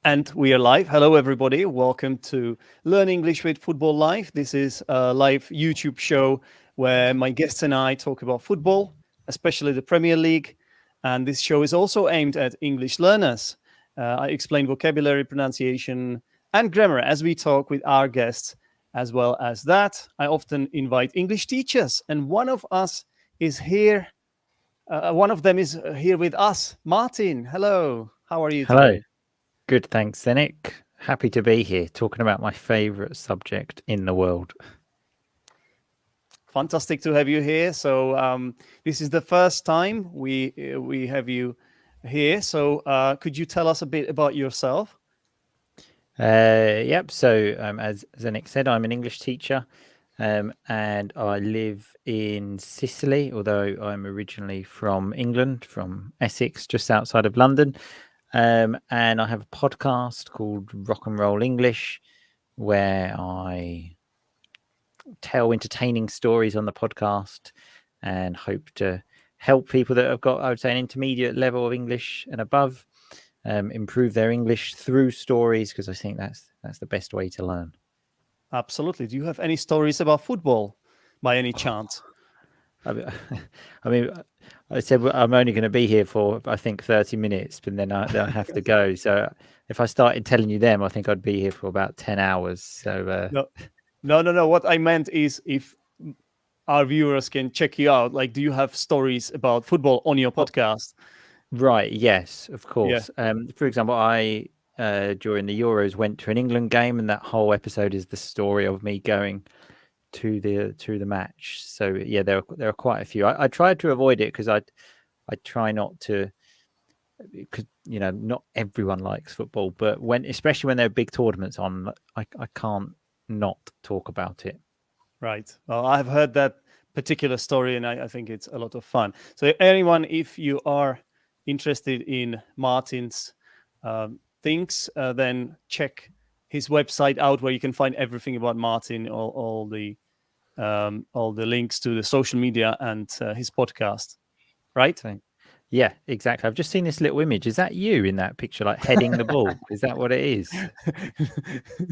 And we are live. Hello, everybody. Welcome to Learn English with Football Live. This is a live YouTube show where my guests and I talk about football, especially the Premier League. And this show is also aimed at English learners. I explain vocabulary, pronunciation, and grammar as we talk with our guests. As well as that, I often invite English teachers, and one of us is here. One of them is here with us. Martin, hello. How are you Hello. today? Good, thanks, Zenik. Happy to be here talking about my favourite subject in the world. Fantastic to have you here. So this is the first time we have you here. So could you tell us a bit about yourself? Yep, so as Zenik said, I'm an English teacher and I live in Sicily, although I'm originally from England, from Essex, just outside of London. And I have a podcast called Rock and Roll English, where I tell entertaining stories on the podcast and hope to help people that have got, I would say, an intermediate level of English and above improve their English through stories, because I think that's the best way to learn. Absolutely. Do you have any stories about football by any chance? I mean, I said I'm only going to be here for, I think, 30 minutes, but then I have to go. So if I started telling you them, I think I'd be here for about 10 hours. So No. What I meant is if our viewers can check you out, like, do you have stories about football on your podcast? right, yes, of Yeah. course. For example, I during the Euros went to an England game, and that whole episode is the story of me going to the match. So yeah, there are quite a few. I tried to avoid it because I try not to, because not everyone likes football, but especially when there are big tournaments on, I can't not talk about it. Right. Well, I've heard that particular story, and I think it's a lot of fun. So, anyone, if you are interested in Martin's things, then check his website out, where you can find everything about Martin, all the links to the social media and his podcast. Right? So yeah, exactly. I've just seen this little image. Is that you in that picture, like heading the ball? Is that what it is?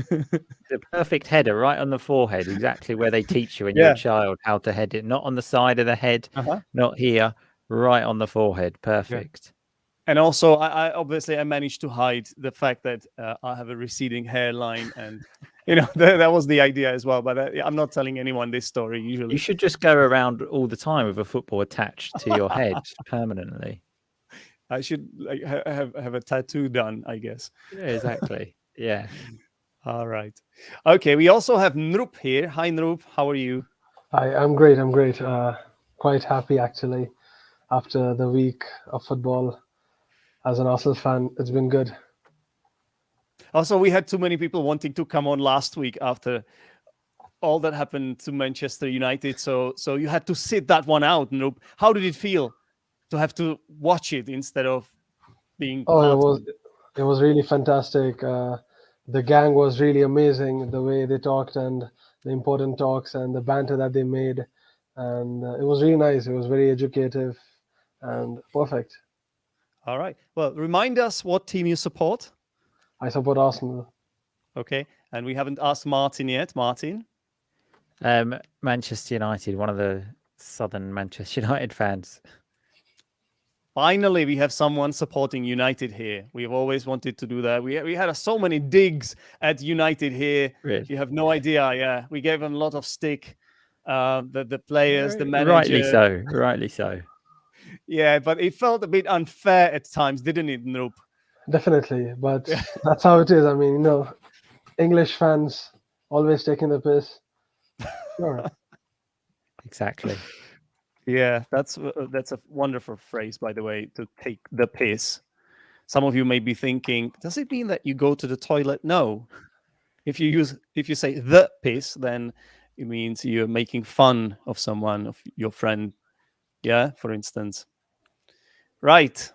The perfect header right on the forehead, exactly where they teach you when you're a Yeah. child how to head it. Not on the side of the head, Uh-huh. not here, right on the forehead. Yeah. Perfect. And also, I obviously I managed to hide the fact that I have a receding hairline, and that was the idea as well. But I'm not telling anyone this story You usually. should just go around all the time with a football attached to your head permanently. I should like have a tattoo done, I guess. Yeah, exactly. Yeah. All right. Okay. We also have Nrup here. Hi, Nrup. How are you? Hi, I'm great. I'm great. Quite happy actually after the week of football. As an Arsenal fan, it's been good. Also, we had too many people wanting to come on last week after all that happened to Manchester United. So you had to sit that one out, Nrup. How did it feel to have to watch it instead of being Oh, part of it? it was really fantastic. The gang was really amazing. The way they talked and the important talks and the banter that they made, and it was really nice. It was very educative and perfect. All right. Well, remind us what team you support. I support Arsenal. Okay. And we haven't asked Martin yet. Martin. Manchester United, one of the southern Manchester United fans. Finally, we have someone supporting United here. We've always wanted to do that. We had so many digs at United here. Really? You have no idea. Yeah, we gave them a lot of stick. The players, the Rightly manager. so. Rightly so. Yeah, but it felt a bit unfair at times, didn't it, Nrup? Definitely, but that's how it is. I mean, English fans always taking the piss. Sure. Exactly. Yeah, that's a wonderful phrase, by the way, to take the piss. Some of you may be thinking, does it mean that you go to the toilet? No. If you say the piss, then it means you're making fun of someone, of your friend. Yeah, for instance. Right.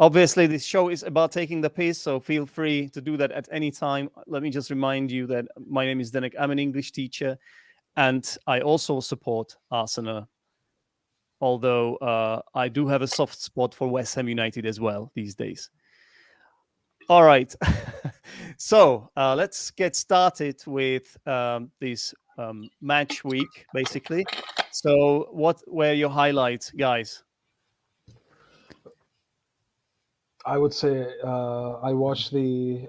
Obviously, this show is about taking the piss, so feel free to do that at any time. Let me just remind you that my name is Denek. I'm an English teacher, and I also support Arsenal. Although I do have a soft spot for West Ham United as well these days. All right. So let's get started with this match week, basically. So what were your highlights, guys? I would say I watched the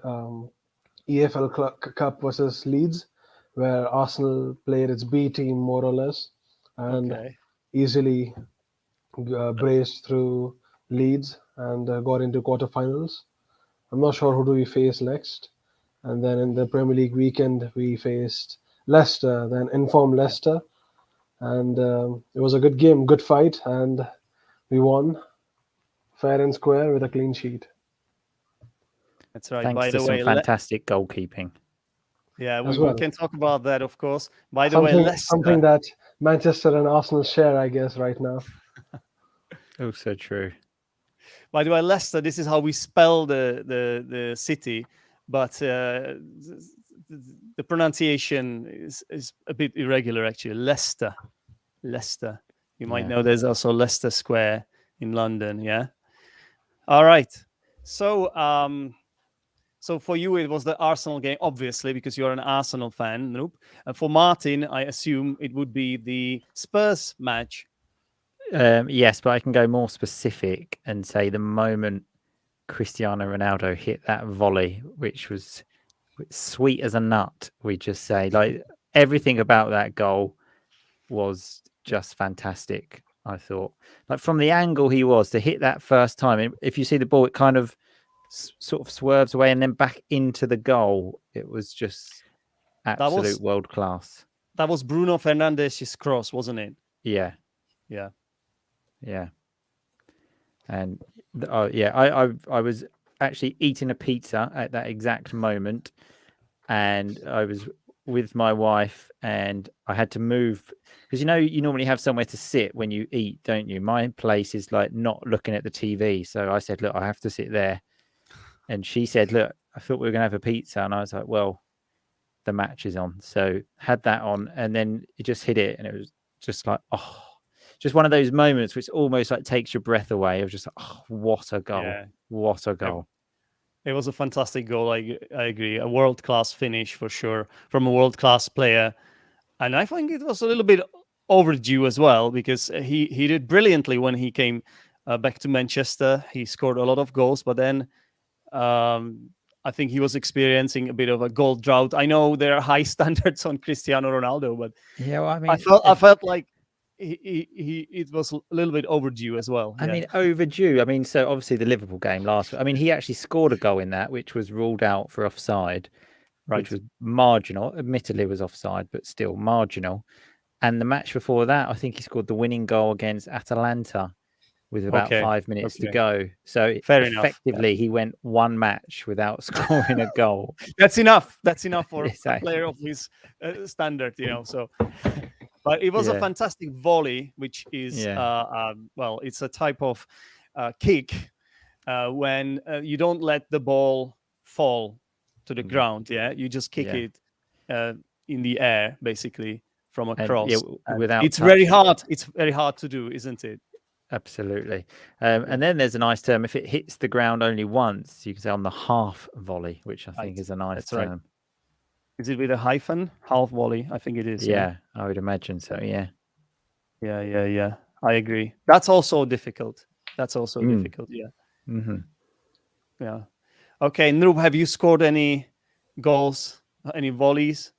EFL Cup versus Leeds, where Arsenal played its B team more or less, and Okay. easily braced through Leeds and got into quarterfinals. I'm not sure who do we face next. And then in the Premier League weekend, we faced Leicester, then informed Leicester, and it was a good game, good fight, and we won fair and square with a clean sheet. That's right. Thanks By to the some way, fantastic goalkeeping. yeah, As we well. can talk about that, of course. By the way, Something Leicester. that Manchester and Arsenal share, I guess, right now. Also true. By the way, Leicester. This is how we spell the city, but the pronunciation is a bit irregular, actually. Leicester. Leicester. You might Yeah. know there's also Leicester Square in London. Yeah. All right. So so for you it was the Arsenal game, obviously, because you're an Arsenal fan, Nrup. And for Martin, I assume it would be the Spurs match. Yes, but I can go more specific and say the moment Cristiano Ronaldo hit that volley, which was sweet as a nut, we just say. Like everything about that goal was just fantastic, I thought. Like from the angle he was to hit that first time, if you see the ball, it kind of sort of swerves away and then back into the goal. It was just absolute world class. That was Bruno Fernandes's cross, wasn't it? Yeah. Yeah. Yeah. And I was actually eating a pizza at that exact moment, and I was with my wife, and I had to move because you normally have somewhere to sit when you eat, don't you? My place is like not looking at the TV, so I said, "Look, I have to sit there," and she said, "Look, I thought we were gonna have a pizza," and I was like, "Well, the match is on," so had that on, and then it just hit it, and it was just like, oh. Just one of those moments which almost like takes your breath away of just, oh, what a goal. Yeah. What a goal. It was a fantastic goal. I agree. A world-class finish for sure from a world-class player. And I think it was a little bit overdue as well because he did brilliantly when he came back to Manchester. He scored a lot of goals, but then I think he was experiencing a bit of a goal drought. I know there are high standards on Cristiano Ronaldo, but yeah, well, I mean, I felt like it was a little bit overdue as well. I mean, overdue. I mean, so obviously the Liverpool game last. I mean, he actually scored a goal in that, which was ruled out for offside, which was marginal. Admittedly, it was offside, but still marginal. And the match before that, I think he scored the winning goal against Atalanta with about 5 minutes to go. So Fair effectively, he went one match without scoring a goal. That's enough. That's enough for Exactly. a player of his standard, So, but it was a fantastic volley, which is well, it's a type of kick when you don't let the ball fall to the ground. Yeah, you just kick it in the air, basically from across. Without it's very hard. It's very hard to do, isn't it? Absolutely. And then there's a nice term. If it hits the ground only once, you can say on the half volley, which I think is a nice term. Right. Is it with a hyphen? Half volley? I think it is. Yeah, I would imagine so. Yeah. Yeah. I agree. That's also difficult. Difficult. Yeah. Mm-hmm. Yeah. Okay, Nrup, have you scored any goals, any volleys?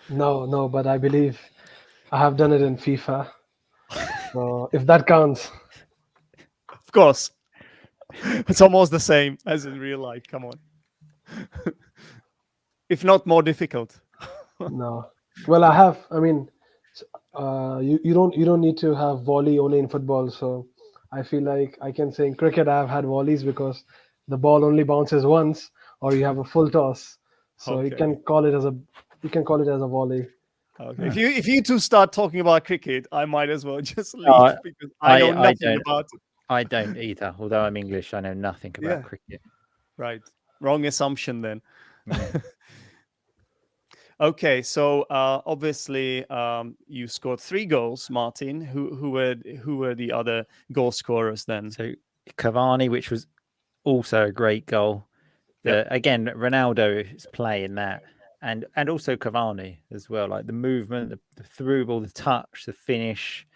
No, but I believe I have done it in FIFA. So if that counts. Of course. It's almost the same as in real life. Come on. If not more difficult. No. Well, I have. I mean, you don't need to have volley only in football. So I feel like I can say in cricket I've had volleys because the ball only bounces once, or you have a full toss. So you can call it as a volley. Okay. If you two start talking about cricket, I might as well just leave because I know nothing about it. I don't either. Although I'm English, I know nothing about cricket. Right. Wrong assumption then. Yeah. Okay, so obviously you scored 3 goals, Martin. Who were the other goal scorers then? So Cavani, which was also a great goal. Again, Ronaldo is playing that, and also Cavani as well. Like the movement, the through ball, the touch, the finish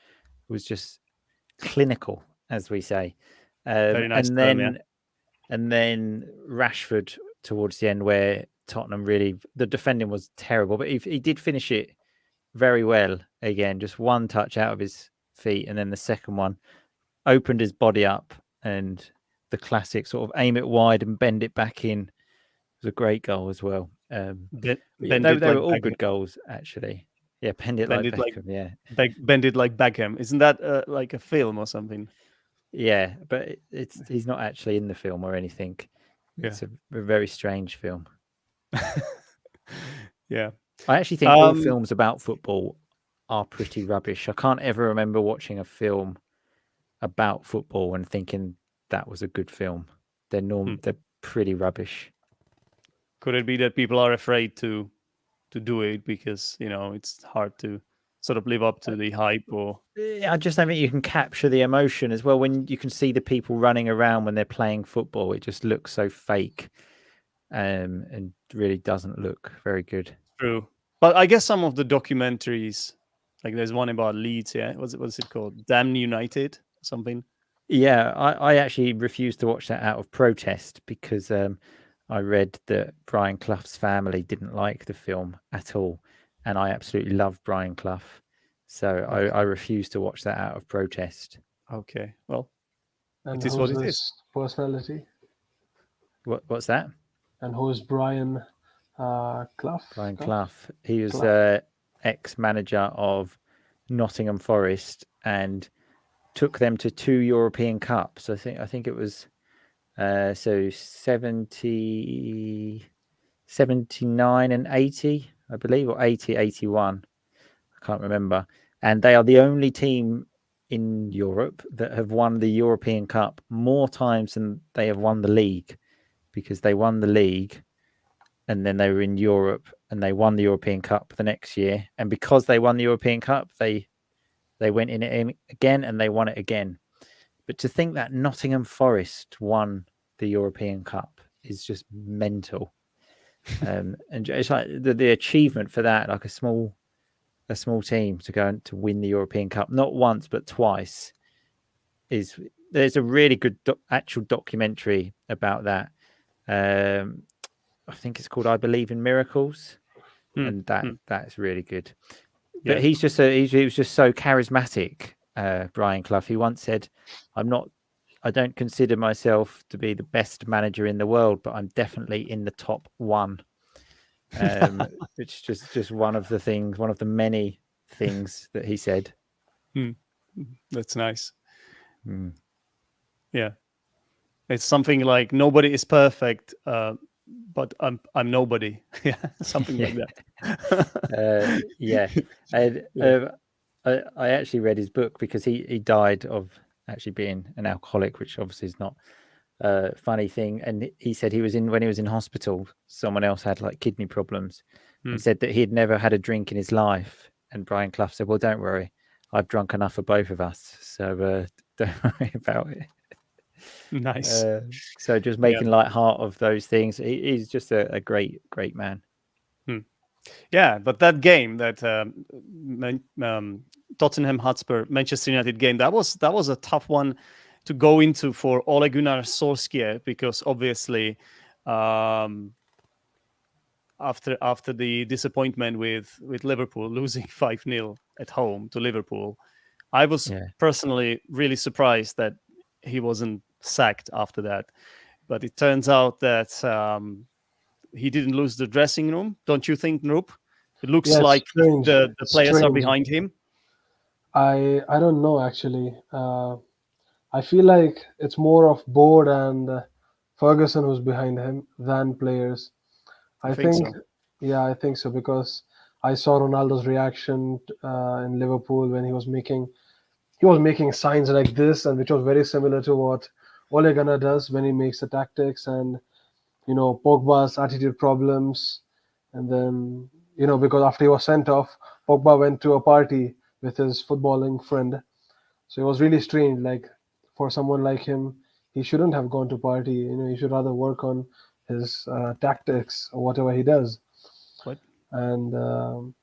was just clinical, as we say. Very nice term, yeah. And then Rashford towards the end, where Tottenham really, the defending was terrible, but he did finish it very well. Again, just one touch out of his feet, and then the second one opened his body up, and the classic sort of aim it wide and bend it back in was a great goal as well. Bend They it were like all Beckham. good goals, actually. Yeah, bend it Bend like it like Beckham. Yeah, Bend it like Beckham. Isn't that like a film or something? yeah, but he's not actually in the film or anything. Yeah. It's a very strange film. Yeah. I actually think all films about football are pretty rubbish. I can't ever remember watching a film about football and thinking that was a good film. They're pretty rubbish. Could it be that people are afraid to do it because it's hard to sort of live up to the hype? Or I just don't think you can capture the emotion as well when you can see the people running around when they're playing football. It just looks so fake, and really doesn't look very good. True, but I guess some of the documentaries, like there's one about Leeds. Yeah, what's it called? Damn United or something. Yeah, I actually refused to watch that out of protest because I read that Brian Clough's family didn't like the film at all, and I absolutely love Brian Clough, so I refused to watch that out of protest. Okay, well, And it is who's what it this is. personality? What's that? And who's Brian Clough? Brian Clough. He was Clough. ex-manager of Nottingham Forest and took them to 2 European Cups. I think it was so 70, 79 and 80, I believe, or 80, 81. I can't remember. And they are the only team in Europe that have won the European Cup more times than they have won the league, because they won the league and then they were in Europe and they won the European Cup the next year. And because they won the European Cup, they went in it again and they won it again. But to think that Nottingham Forest won the European Cup is just mental. And it's like the achievement for that, like a small team to go and to win the European Cup, not once but twice. There's a really good actual documentary about that. I think it's called "I Believe in Miracles," and that's really good. But he was just so charismatic. Brian Clough. He once said, I don't consider myself to be the best manager in the world, but I'm definitely in the top one." It's just one of the many things that he said. That's nice. Yeah, it's something like nobody is perfect, but I'm nobody. Yeah, something like that. Yeah. And, I actually read his book because he died of actually being an alcoholic, which obviously is not a funny thing. And he said when he was in hospital, someone else had like kidney problems, and said that he had never had a drink in his life. And Brian Clough said, "Well, don't worry, I've drunk enough for both of us, so don't worry about it." Nice. So just making light heart of those things. He's just a great man. Yeah, but that game, that Tottenham Hotspur Manchester United game, that was a tough one to go into for Ole Gunnar Solskjaer, because obviously after the disappointment with Liverpool losing 5-0 at home to Liverpool, I was personally really surprised that he wasn't sacked after that. But it turns out that he didn't lose the dressing room. Don't you think, Nrup? It looks like the players are behind him. I don't know, actually. I feel like it's more of board and Ferguson who's behind him than players. I think so. Yeah, I think so, because I saw Ronaldo's reaction in Liverpool when he was making signs like this, and which was very similar to what Ole Gunnar does when he makes the tactics, and Pogba's attitude problems. And then because after he was sent off, Pogba went to a party with his footballing friend. So it was really strange. Like, for someone like him, he shouldn't have gone to party. He should rather work on his tactics or whatever he does. What? And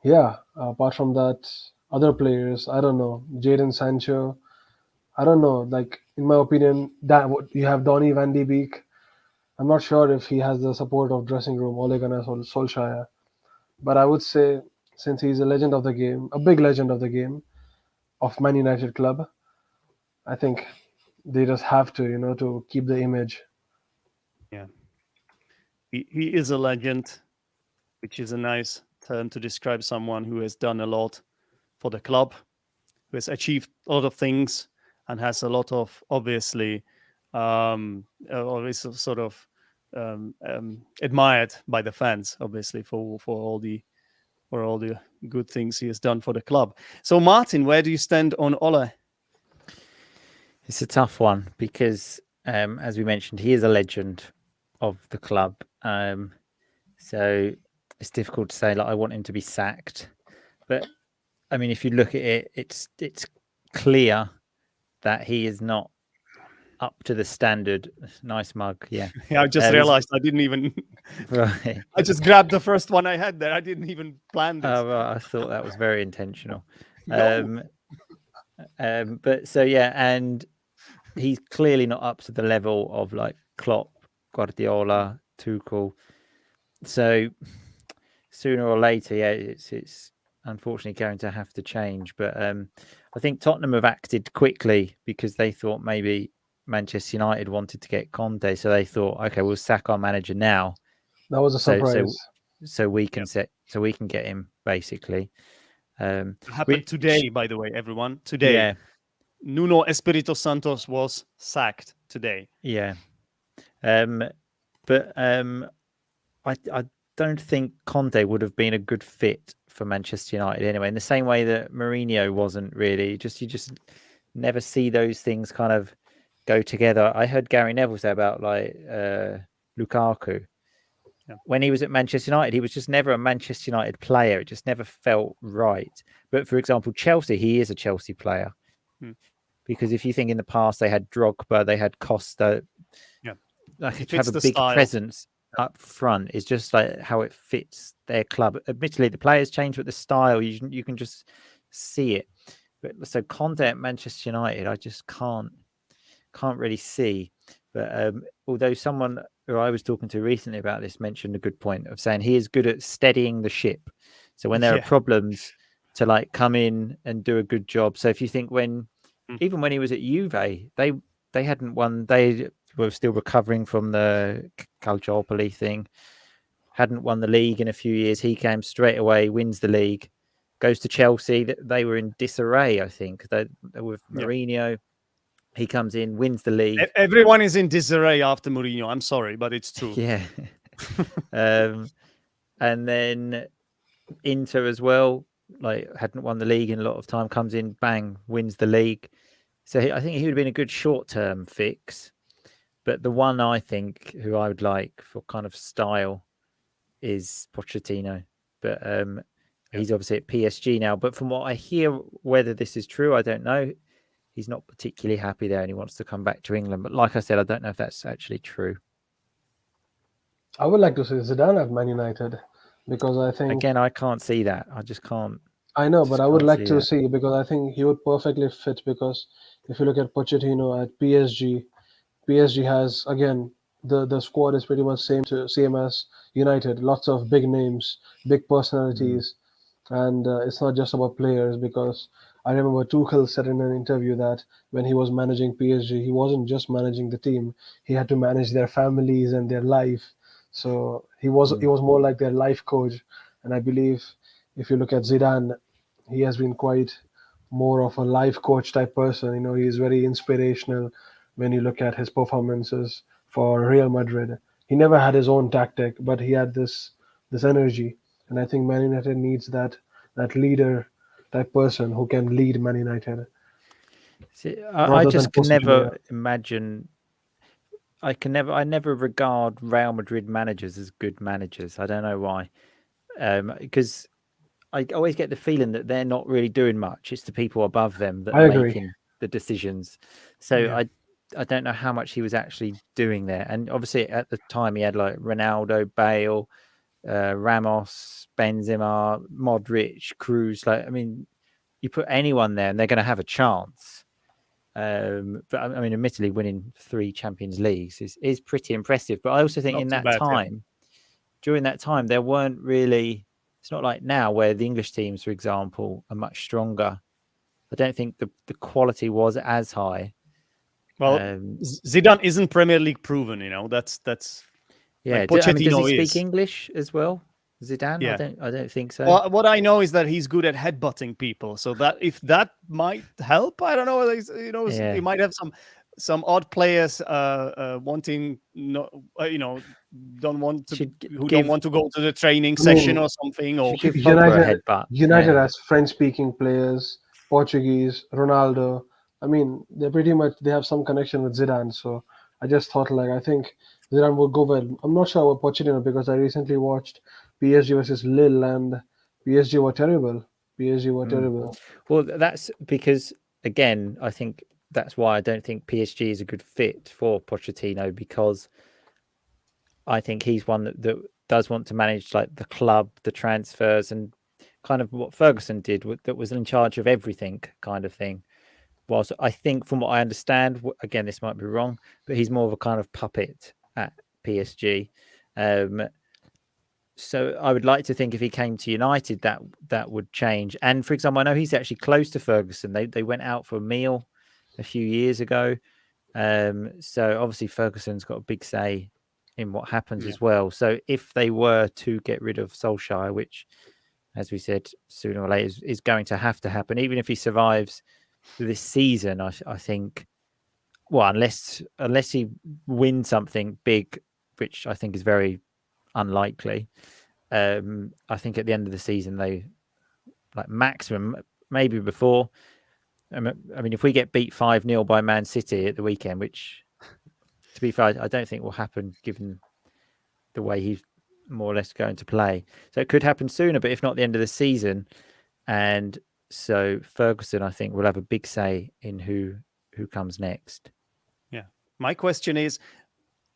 yeah, apart from that, other players, I don't know, Jadon Sancho, I don't know. Like in my opinion, that you have Donny Van de Beek. I'm not sure if he has the support of dressing room Ole Gunnar Solskjaer, but I would say since he's a legend of the game, a big legend of the game of Man United club, I think they just have to, to keep the image. Yeah. He is a legend, which is a nice term to describe someone who has done a lot for the club, who has achieved a lot of things, and has a lot of obviously always sort of admired by the fans, obviously for all the good things he has done for the club. So, Martin, where do you stand on Ole? It's a tough one because, as we mentioned, he is a legend of the club. So it's difficult to say. Like, I want him to be sacked, but I mean, if you look at it, it's clear that he is not up to the standard. Nice mug, yeah. Yeah, I just realized I didn't even. Right. I just grabbed the first one I had there. I didn't even plan this. Oh, right. I thought that was very intentional. No. But so yeah, and he's clearly not up to the level of like Klopp, Guardiola, Tuchel. So sooner or later, yeah, it's unfortunately going to have to change. But I think Tottenham have acted quickly because they thought maybe Manchester United wanted to get Conte, so they thought, okay, we'll sack our manager now. That was a surprise. So we can get him basically. It happened today, by the way, everyone. Today, yeah. Nuno Espirito Santos was sacked today. Yeah, but I don't think Conte would have been a good fit for Manchester United anyway. In the same way that Mourinho wasn't really. You just never see those things kind of go together. I heard Gary Neville say about like Lukaku. Yeah. When he was at Manchester United, he was just never a Manchester United player. It just never felt right. But for example, Chelsea, he is a Chelsea player. Because if you think in the past they had Drogba, they had Costa, like to have a big presence up front is just like how it fits their club. Admittedly, the players change, but the style you can just see it. But so Conte at Manchester United, I just can't really see. But although someone who I was talking to recently about this mentioned a good point of saying he is good at steadying the ship. So when there are problems, to like come in and do a good job. So if you think even when he was at Juve, they hadn't won. They were still recovering from the Calciopoli thing. Hadn't won the league in a few years. He came straight away, wins the league, goes to Chelsea. They were in disarray, I think. They with Mourinho. He comes in, wins the league. Everyone is in disarray after Mourinho. I'm sorry, but it's true. Yeah. And then Inter as well, like hadn't won the league in a lot of time, comes in, bang, wins the league. So I think he would have been a good short-term fix. But the one I think who I would like for kind of style is Pochettino. But he's obviously at PSG now. But from what I hear, whether this is true, I don't know. He's not particularly happy there and he wants to come back to England. But like I said, I don't know if that's actually true. I would like to see Zidane at Man United because I think... Again, I can't see that. I just can't. I know, but I would like to see because I think he would perfectly fit because if you look at Pochettino at PSG has, again, the squad is pretty much same as United. Lots of big names, big personalities. And it's not just about players because I remember Tuchel said in an interview that when he was managing PSG, he wasn't just managing the team. He had to manage their families and their life. So he was more like their life coach. And I believe if you look at Zidane, he has been quite more of a life coach type person. You know, he's very inspirational when you look at his performances for Real Madrid. He never had his own tactic, but he had this energy. And I think Man United needs that leader type person who can lead Man United. See, I just can never imagine. I never regard Real Madrid managers as good managers. I don't know why, because I always get the feeling that they're not really doing much. It's the people above them that are making the decisions. So I don't know how much he was actually doing there. And obviously at the time he had like Ronaldo, Bale, Ramos, Benzema, Modric, Cruz. Like, I mean, you put anyone there and they're going to have a chance. But I mean, admittedly, winning 3 Champions Leagues is pretty impressive. But I also think Not in too that bad, yeah. time, during that time, there weren't really. It's not like now where the English teams, for example, are much stronger. I don't think the quality was as high. Well, Zidane isn't Premier League proven, you know. That's yeah. like Does he Pochettino speak is. English as well, Zidane? Yeah. I don't think so. Well, what I know is that he's good at headbutting people. So that if that might help, I don't know. You know, Yeah. he might have some odd players wanting don't want to don't want to go to the training session or something. Or give Pogba a headbutt. United has French-speaking players, Portuguese, Ronaldo. I mean, they have some connection with Zidane. So I just thought, like, I think Zidane would go well. I'm not sure about Pochettino because I recently watched PSG versus Lille and PSG were terrible. Terrible. Well, that's because, again, I think that's why I don't think PSG is a good fit for Pochettino, because I think he's one that does want to manage like the club, the transfers, and kind of what Ferguson did, that was in charge of everything kind of thing. Whilst I think, from what I understand, again, this might be wrong, but he's more of a kind of puppet at PSG. So I would like to think if he came to United, that would change. And for example, I know he's actually close to Ferguson. They went out for a meal a few years ago. So obviously Ferguson's got a big say in what happens as well. So if they were to get rid of Solskjaer, which, as we said, sooner or later is going to have to happen, even if he survives this season, I think, well, unless he wins something big, which I think is very unlikely. I think at the end of the season, they, like, maximum, maybe before. I mean, if we get beat 5-0 by Man City at the weekend, which, to be fair, I don't think will happen given the way he's more or less going to play. So it could happen sooner, but if not the end of the season. And so Ferguson, I think, will have a big say in who comes next. Yeah. My question is,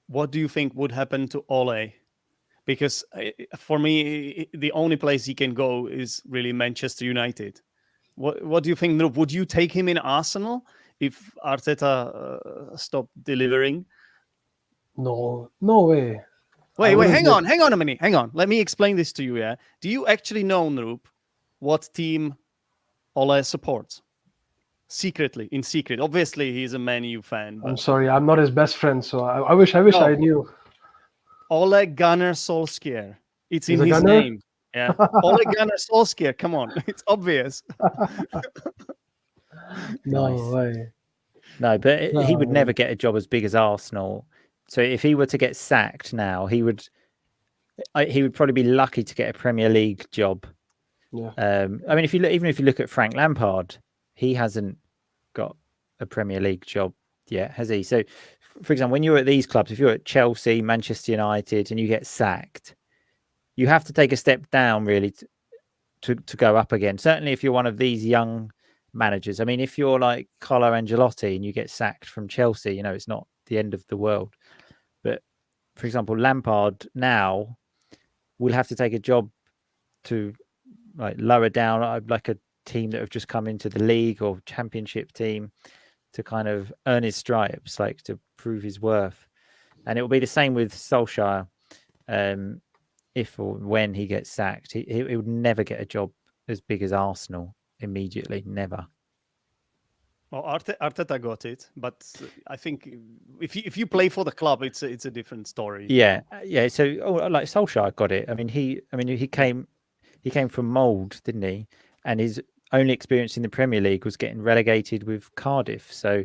what do you think would happen to Ole? Because for me, the only place he can go is really Manchester United. What do you think, Nrup? Would you take him in Arsenal if Arteta stopped delivering? No way. Wait, hang on a minute. Hang on. Let me explain this to you, yeah? Do you actually know, Nrup, what team Ole supports? Secretly, in secret. Obviously, he's a Man U fan. But... I'm sorry, I'm not his best friend, so I wish I knew. Ole Gunnar Solskjaer. It's in his Gunnar? name. Yeah. Ole Gunnar Solskjaer. Come on. It's obvious. No way. No, but he would never get a job as big as Arsenal. So if he were to get sacked now, he would probably be lucky to get a Premier League job. Yeah. I mean, even if you look at Frank Lampard, he hasn't got a Premier League job yet, has he? So, for example, when you're at these clubs, if you're at Chelsea, Manchester United, and you get sacked, you have to take a step down really to go up again. Certainly, if you're one of these young managers. I mean, if you're like Carlo Ancelotti and you get sacked from Chelsea, you know, it's not the end of the world. But for example, Lampard now will have to take a job to like lower down, like a team that have just come into the league or championship team, to kind of earn his stripes, like to prove his worth. And it will be the same with Solskjaer. If or when he gets sacked, he would never get a job as big as Arsenal immediately. Never. Well, Arteta got it, but I think if you play for the club, it's a different story. Yeah, yeah. So, like Solskjaer got it. I mean, he came from Mould, didn't he? And his only experience in the Premier League was getting relegated with Cardiff. So,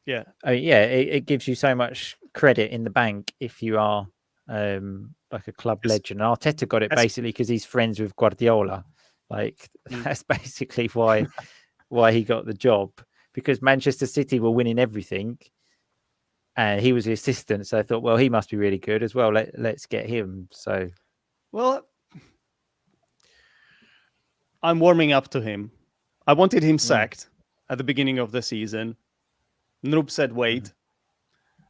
yeah, I mean, yeah, it gives you so much credit in the bank if you are like a club legend. And Arteta got it basically because he's friends with Guardiola. Like that's basically why he got the job, because Manchester City were winning everything and he was the assistant. So I thought, well, he must be really good as well. Let's get him. So, well, I'm warming up to him. I wanted him sacked at the beginning of the season. Nrup said wait.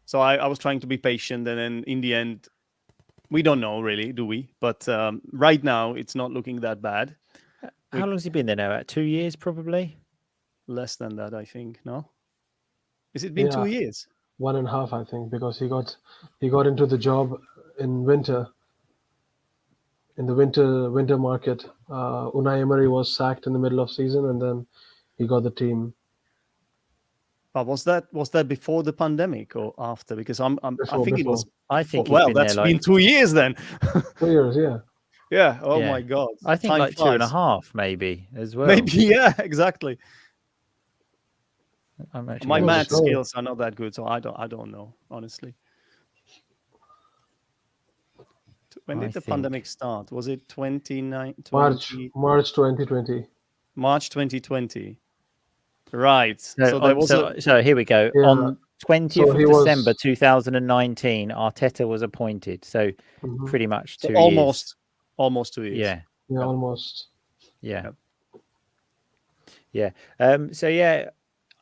So I was trying to be patient, and then in the end, we don't know really, do we? But right now, it's not looking that bad. How long has he been there now? 2 years, probably. Less than that, I think. No, has it been Yeah, 2 years? 1.5, I think, because he got into the job in winter, in the winter market. Unai Emery was sacked in the middle of season, and then he got the team But was that before the pandemic or after? Because I think it was. before I think he's Well, been there that's like been 2 years then. 2 years. Yeah, Yeah. Oh yeah. my God. I think Time like flies. 2.5 maybe as well. Maybe. Yeah. Exactly. I'm actually My gonna Oh, math sure. skills are not that good, so I don't know honestly. When I did the think pandemic start? Was it 29, March 2020. March 2020? Right. so. So there was So here we go. Yeah, On 20th so of he December was 2019, Arteta was appointed. So mhm, pretty much so 2 years. almost 2 years. Yeah, yeah, Yep. almost. yeah, Yep. yeah. So yeah,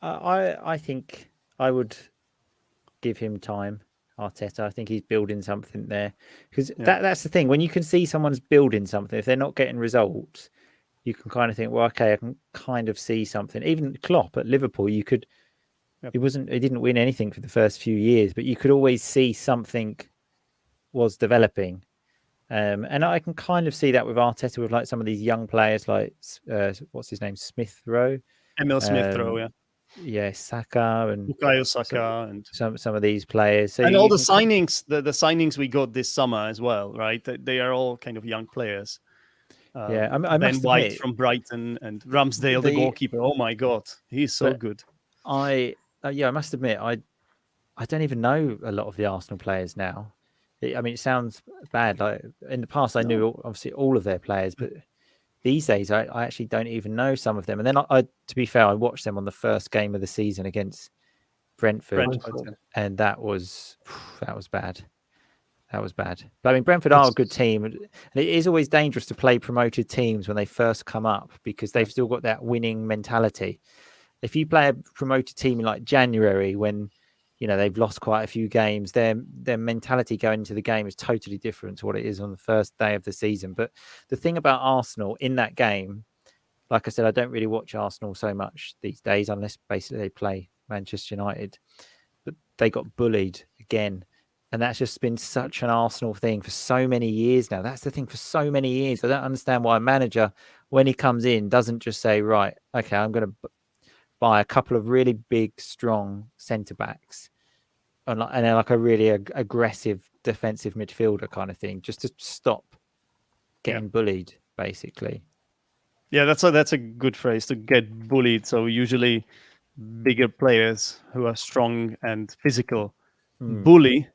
I think I would give him time. Arteta, I think he's building something there because Yeah. that's the thing. When you can see someone's building something, if they're not getting results, you can kind of think, well, okay, I can kind of see something. Even Klopp at Liverpool, you could. Yep. He didn't win anything for the first few years, but you could always see something was developing. And I can kind of see that with Arteta, with like some of these young players, like what's his name, Smith Rowe, Emil Smith Rowe, yeah, Saka, and Bukayo so, Saka, and some of these players. So all you the can signings, the signings we got this summer as well, right? They are all kind of young players. yeah. I Ben must White admit, from Brighton and Ramsdale, the the goalkeeper. Oh my God, he's so but good. I must admit, I don't even know a lot of the Arsenal players now. I mean, it sounds bad. Like in the past, I knew obviously all of their players, but these days I actually don't even know some of them. And then to be fair, I watched them on the first game of the season against Brentford, Brentford. and that was bad. That was bad. But I mean, Brentford are a It's good team, and it is always dangerous to play promoted teams when they first come up because they've still got that winning mentality. If you play a promoted team in like January when they've lost quite a few games, their mentality going into the game is totally different to what it is on the first day of the season. But the thing about Arsenal in that game, like I said, I don't really watch Arsenal so much these days unless basically they play Manchester United. But they got bullied again. And that's just been such an Arsenal thing for so many years now. That's the thing for so many years. I don't understand why a manager, when he comes in, doesn't just say, right, okay, I'm going to buy a couple of really big, strong centre backs and then like a really aggressive defensive midfielder kind of thing, just to stop getting bullied, basically. Yeah, that's a good phrase, to get bullied. So usually bigger players who are strong and physical bully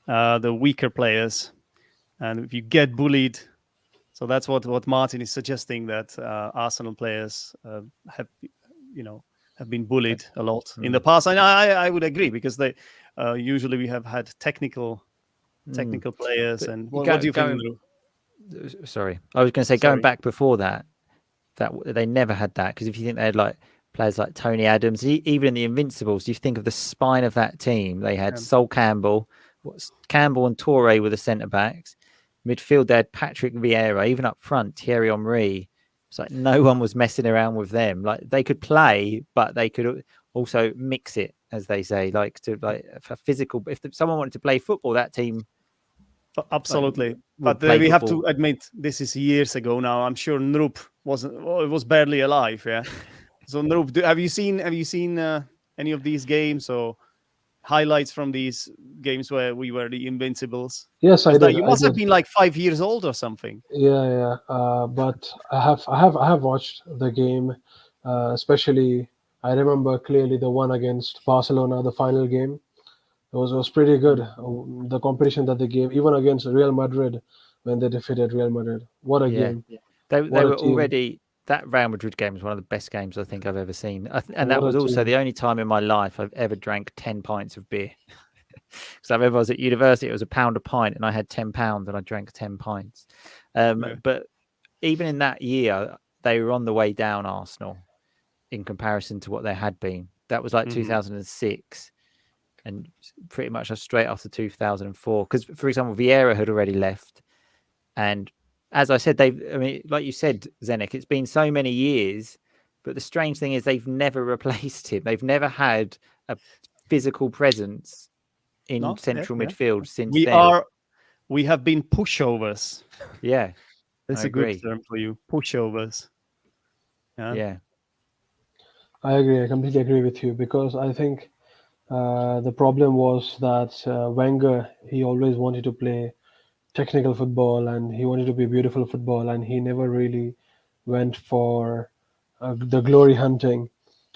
the weaker players, and if you get bullied, so that's what Martin is suggesting, that Arsenal players have have been bullied a lot in the past, and I would agree, because they usually we have had technical players. But And what do you think? Sorry, I was going to say, going back before that they never had that, because if you think they had like players like Tony Adams, even in the Invincibles, you think of the spine of that team. They had Sol Campbell and Toure were the centre backs. Midfield, they had Patrick Vieira. Even up front, Thierry Henry. It's like no one was messing around with them. Like they could play, but they could also mix it, as they say, for physical. If someone wanted to play football, that team. Absolutely, but we have to admit, this is years ago now. I'm sure Nrup was barely alive. Yeah. So Nrup, have you seen any of these games or highlights from these games where we were the Invincibles? Yes, I did. You must have been like 5 years old or something. Yeah. But I have watched the game, especially I remember clearly the one against Barcelona, the final game. It was pretty good. The competition that they gave, even against Real Madrid, when they defeated Real Madrid. What a game! They What a were team. already. That Real Madrid game was one of the best games I think I've ever seen, and that What a was also team. the only time in my life I've ever drank 10 pints of beer. Because I remember I was at university, it was £1 a pint, and I had £10, and I drank 10 pints. But even in that year, they were on the way down, Arsenal, in comparison to what they had been. That was like 2006. and pretty much straight after 2004. Because, for example, Vieira had already left, and as I said, I mean, like you said, Zenek, it's been so many years, but the strange thing is they've never replaced him. They've never had a physical presence in central midfield since then. We have been pushovers. Yeah, that's a good term for you, pushovers. Yeah. I agree. I completely agree with you, because I think the problem was that Wenger, he always wanted to play technical football and he wanted to be beautiful football, and he never really went for the glory hunting.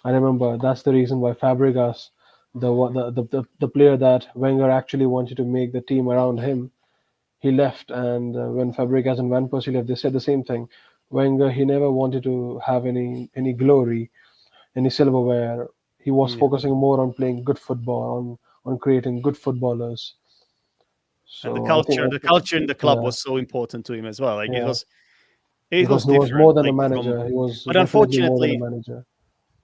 I remember that's the reason why Fabregas, the player that Wenger actually wanted to make the team around him, he left. And when Fabregas and Van Persie left, they said the same thing. Wenger, he never wanted to have any glory, any silverware. He was focusing more on playing good football, on creating good footballers. So and the culture in the club was so important to him as well. Like it was because he was different. more than a manager. He was but definitely more unfortunately, than a manager.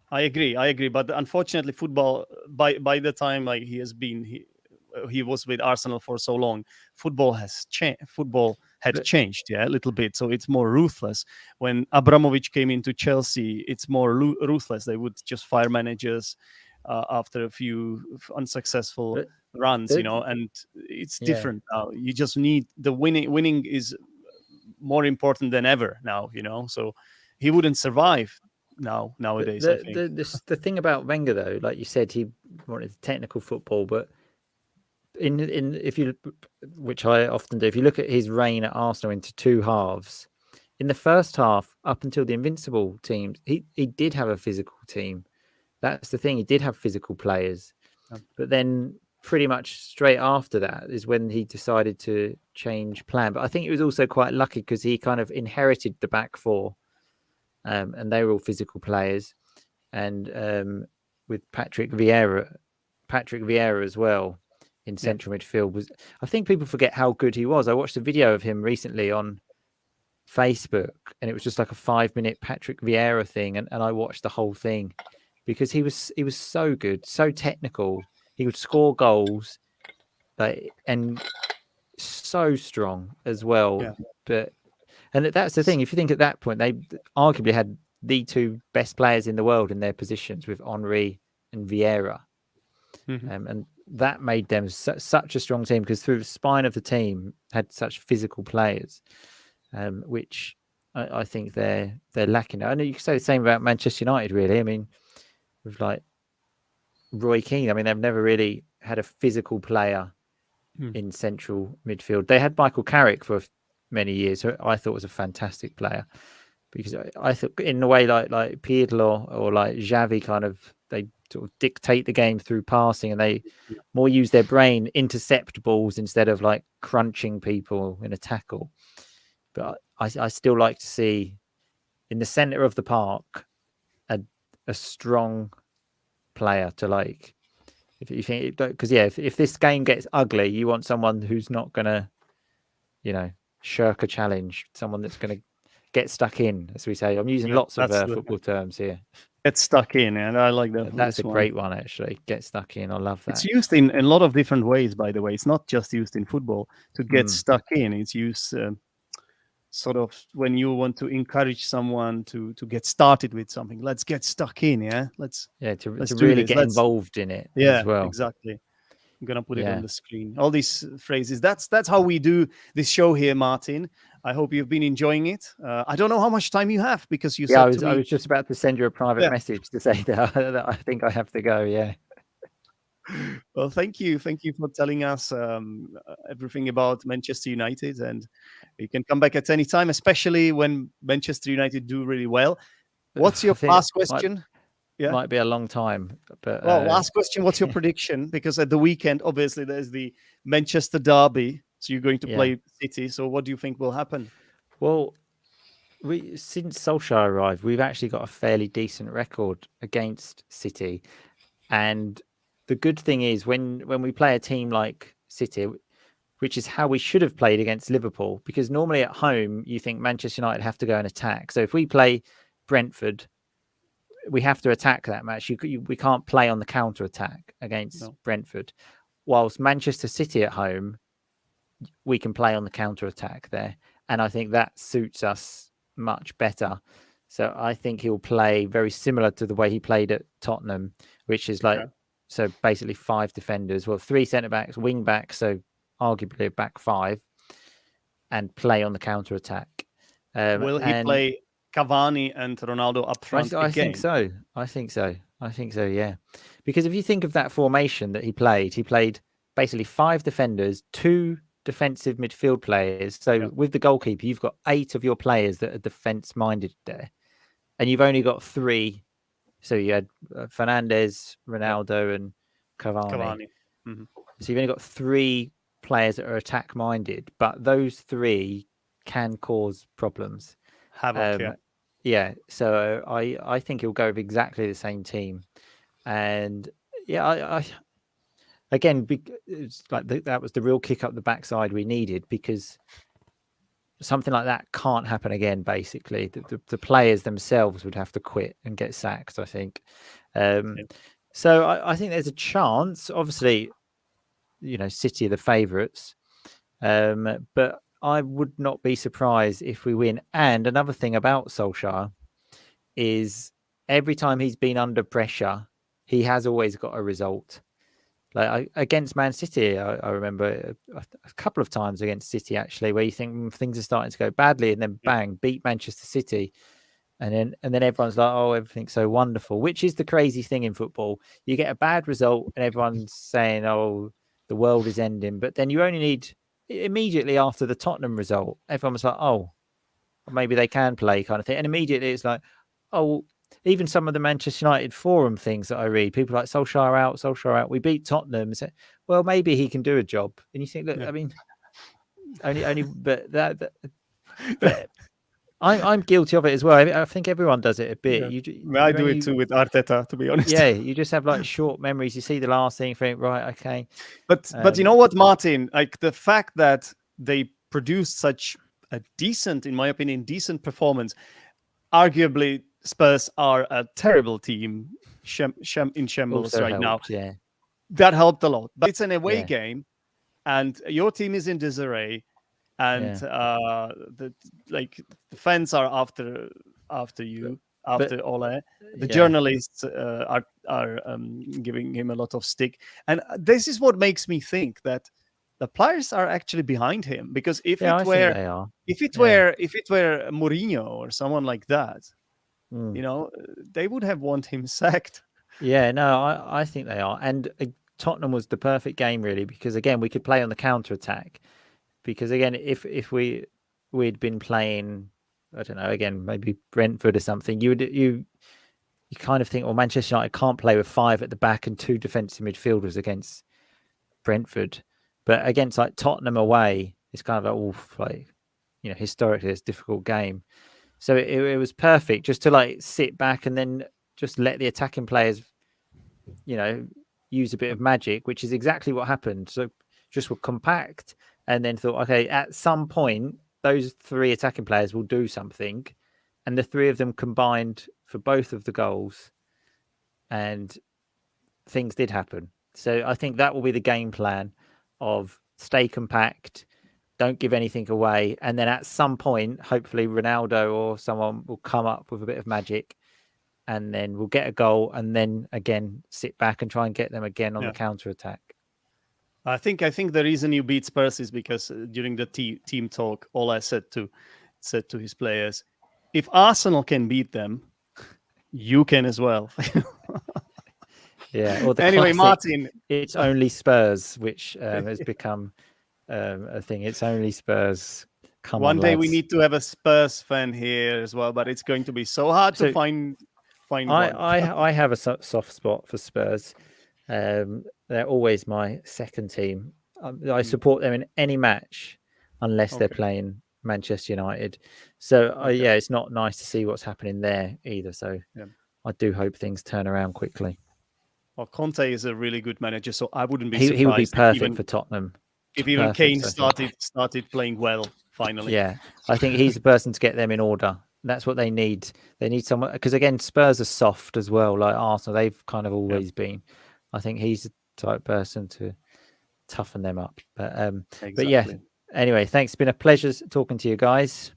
I agree. But unfortunately, football by the time like he was with Arsenal for so long, football has changed. Football had changed, a little bit. So it's more ruthless. When Abramovich came into Chelsea, it's more ruthless. They would just fire managers after a few unsuccessful runs, and it's different now. You just need the winning. Winning is more important than ever now, So he wouldn't survive nowadays. I think the thing about Wenger, though, like you said, he wanted technical football, but which I often do, if you look at his reign at Arsenal into two halves, in the first half up until the Invincible teams, he did have a physical team. That's the thing, he did have physical players, but then pretty much straight after that is when he decided to change plan. But I think it was also quite lucky because he kind of inherited the back four, and they were all physical players, and with Patrick Vieira as well in central midfield I think people forget how good he was. I watched a video of him recently on Facebook, and it was just like a 5-minute Patrick Vieira thing, and I watched the whole thing because he was so good, so technical. He would score goals, and so strong as well. And that's the thing. If you think at that point, they arguably had the two best players in the world in their positions with Henry and Vieira. And that made them such a strong team, because through the spine of the team had such physical players, which I think they're lacking. I know you can say the same about Manchester United, really. I mean, with like Roy Keane, I mean, they've never really had a physical player in central midfield. They had Michael Carrick for many years, who I thought was a fantastic player, because I thought in a way like Pirlo or like Xavi, kind of, they sort of dictate the game through passing, and they more use their brain, intercept balls instead of like crunching people in a tackle. But I still like to see in the center of the park a strong player to, like, if you think, because if this game gets ugly, you want someone who's not gonna shirk a challenge, someone that's gonna get stuck in, as we say. I'm using lots of football terms here. Get stuck in, and I like that. That's a great one, actually. Get stuck in. I love that. It's used in a lot of different ways, by the way. It's not just used in football to get stuck in. It's used sort of when you want to encourage someone to get started with something. Let's get stuck in, let's really get involved in it as well. Exactly. I'm gonna put it on the screen. All these phrases. That's how we do this show here, Martin. I hope you've been enjoying it. I don't know how much time you have, because you said I was just about to send you a private message to say that I think I have to go. Yeah. Well, thank you for telling us everything about Manchester United, and you can come back at any time, especially when Manchester United do really well. What's your last question? Might be a long time, but last question. What's your prediction? Because at the weekend, obviously, there's the Manchester derby, so you're going to play City. So what do you think will happen? Well, since Solskjaer arrived, we've actually got a fairly decent record against City, and the good thing is when we play a team like City, which is how we should have played against Liverpool, because normally at home you think Manchester United have to go and attack. So if we play Brentford, we have to attack that match. We can't play on the counter attack against Brentford. Whilst Manchester City at home, we can play on the counter attack there, and I think that suits us much better. So I think he'll play very similar to the way he played at Tottenham, which is like so basically 5 defenders, 3 centre backs, wing backs, so arguably a back 5, and play on the counter attack. Will he play Cavani and Ronaldo up front again? I think so. Yeah, because if you think of that formation that he played basically 5 defenders, 2 defensive midfield players. So with the goalkeeper, you've got 8 of your players that are defence minded there, and you've only got 3. So you had Fernandes, Ronaldo, and Cavani. Mm-hmm. So you've only got 3 players that are attack minded, but those 3 can cause problems. Havoc, yeah. So I think he'll go with exactly the same team, and I again, it's like that was the real kick up the backside we needed, because something like that can't happen again. Basically, the players themselves would have to quit and get sacked, I think. So I think there's a chance. Obviously, City are the favourites, but I would not be surprised if we win. And another thing about Solskjaer is every time he's been under pressure, he has always got a result. Like against Man City, I remember a couple of times against City, actually, where you think things are starting to go badly, and then bang, beat Manchester City. And then everyone's like, oh, everything's so wonderful, which is the crazy thing in football. You get a bad result and everyone's saying, oh, the world is ending. But then you only need, immediately after the Tottenham result, everyone was like, oh, maybe they can play, kind of thing. And immediately it's like, oh, even some of the Manchester United forum things that I read, people like Solskjaer out. We beat Tottenham. So, well, maybe he can do a job. And you think, look, I mean, only, but but I'm guilty of it as well. I think everyone does it a bit. Yeah. I do it too with Arteta, to be honest. Yeah, you just have like short memories. You see the last thing, think, right, okay. But you know what, Martin? Like the fact that they produced such a decent, in my opinion, decent performance. Arguably, Spurs are a terrible team in shambles also right helped, now. Yeah, that helped a lot. But it's an away game, and your team is in disarray. And the fans are after you, after Ole. The journalists are giving him a lot of stick, and this is what makes me think that the players are actually behind him. Because if it were Mourinho or someone like that, they would have want him sacked. Yeah, no, I think they are. And Tottenham was the perfect game, really, because again we could play on the counter attack. Because again, if we'd been playing, I don't know, again maybe Brentford or something, you kind of think, well, Manchester United can't play with 5 at the back and 2 defensive midfielders against Brentford, but against like Tottenham away, it's kind of historically it's a difficult game. So it was perfect just to like sit back and then just let the attacking players, use a bit of magic, which is exactly what happened. So just were compact. And then thought, okay, at some point, those 3 attacking players will do something. And the 3 of them combined for both of the goals. And things did happen. So I think that will be the game plan of stay compact, don't give anything away. And then at some point, hopefully Ronaldo or someone will come up with a bit of magic. And then we'll get a goal. And then again, sit back and try and get them again on the counter attack. I think the reason you beat Spurs is because during the team talk, Ole said to his players, if Arsenal can beat them, you can as well. Yeah. Or the anyway, classic, Martin, it's only Spurs, which has become a thing. It's only Spurs. One day we need to have a Spurs fan here as well, but it's going to be so hard to find one. I have a soft spot for Spurs. They're always my second team. I support them in any match unless they're playing Manchester United. So it's not nice to see what's happening there either. So I do hope things turn around quickly. Well, Conte is a really good manager, so I wouldn't be surprised. He would be perfect for Tottenham. If even Kane started playing well finally. Yeah, I think he's the person to get them in order That's what they need. They need someone, because again, Spurs are soft as well, like Arsenal. They've kind of always been. I think he's the type person to toughen them up. But yeah. Exactly. Anyway, thanks. It's been a pleasure talking to you guys.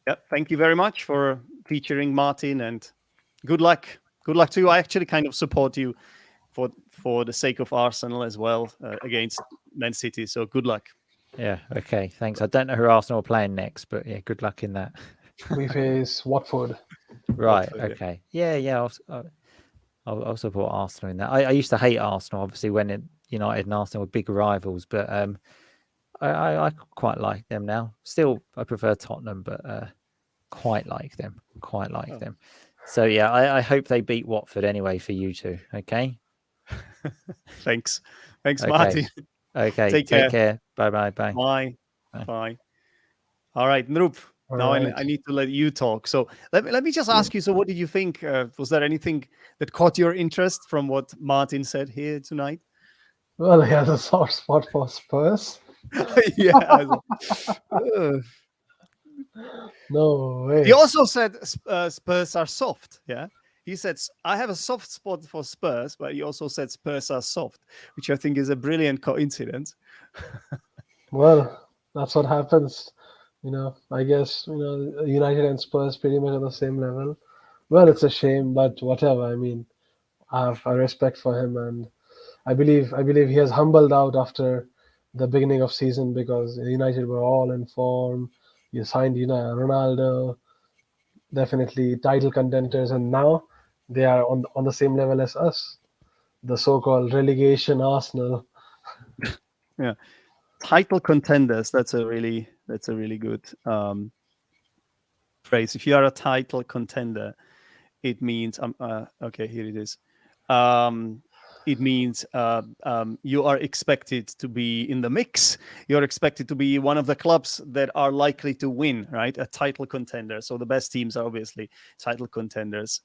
Yep. Thank you very much for featuring Martin, and good luck. Good luck to you. I actually kind of support you for the sake of Arsenal as well against Man City. So good luck. Yeah. Okay. Thanks. I don't know who Arsenal are playing next, but yeah, good luck in that. We face Watford. Right. Watford, yeah. Okay. Yeah. I'll support Arsenal in that. I used to hate Arsenal, obviously, when United and Arsenal were big rivals, but I quite like them now. Still, I prefer Tottenham, but quite like them. Quite like them. So yeah, I hope they beat Watford anyway for you two. Okay. Thanks, Okay. Martin. Okay. Take Take care. care. Bye. Bye. Bye. Bye. All right, Nrup. All Now right. I need to let you talk. So let me just ask you. So what did you think? Was there anything that caught your interest from what Martin said here tonight? Well, he has a soft spot for Spurs. Yeah. No way. He also said Spurs are soft. Yeah. He said, I have a soft spot for Spurs, but he also said Spurs are soft, which I think is a brilliant coincidence. Well, that's what happens. I guess, United and Spurs pretty much on the same level. Well, it's a shame, but whatever. I mean, I have a respect for him, and I believe he has humbled out after the beginning of season, because United were all in form. You signed, Ronaldo, definitely title contenders, and now they are on the same level as us, the so-called relegation Arsenal. Yeah. Title contenders. That's a really good phrase. If you are a title contender, it means okay. Here it is. It means you are expected to be in the mix. You're expected to be one of the clubs that are likely to win, right? A title contender. So the best teams are obviously title contenders.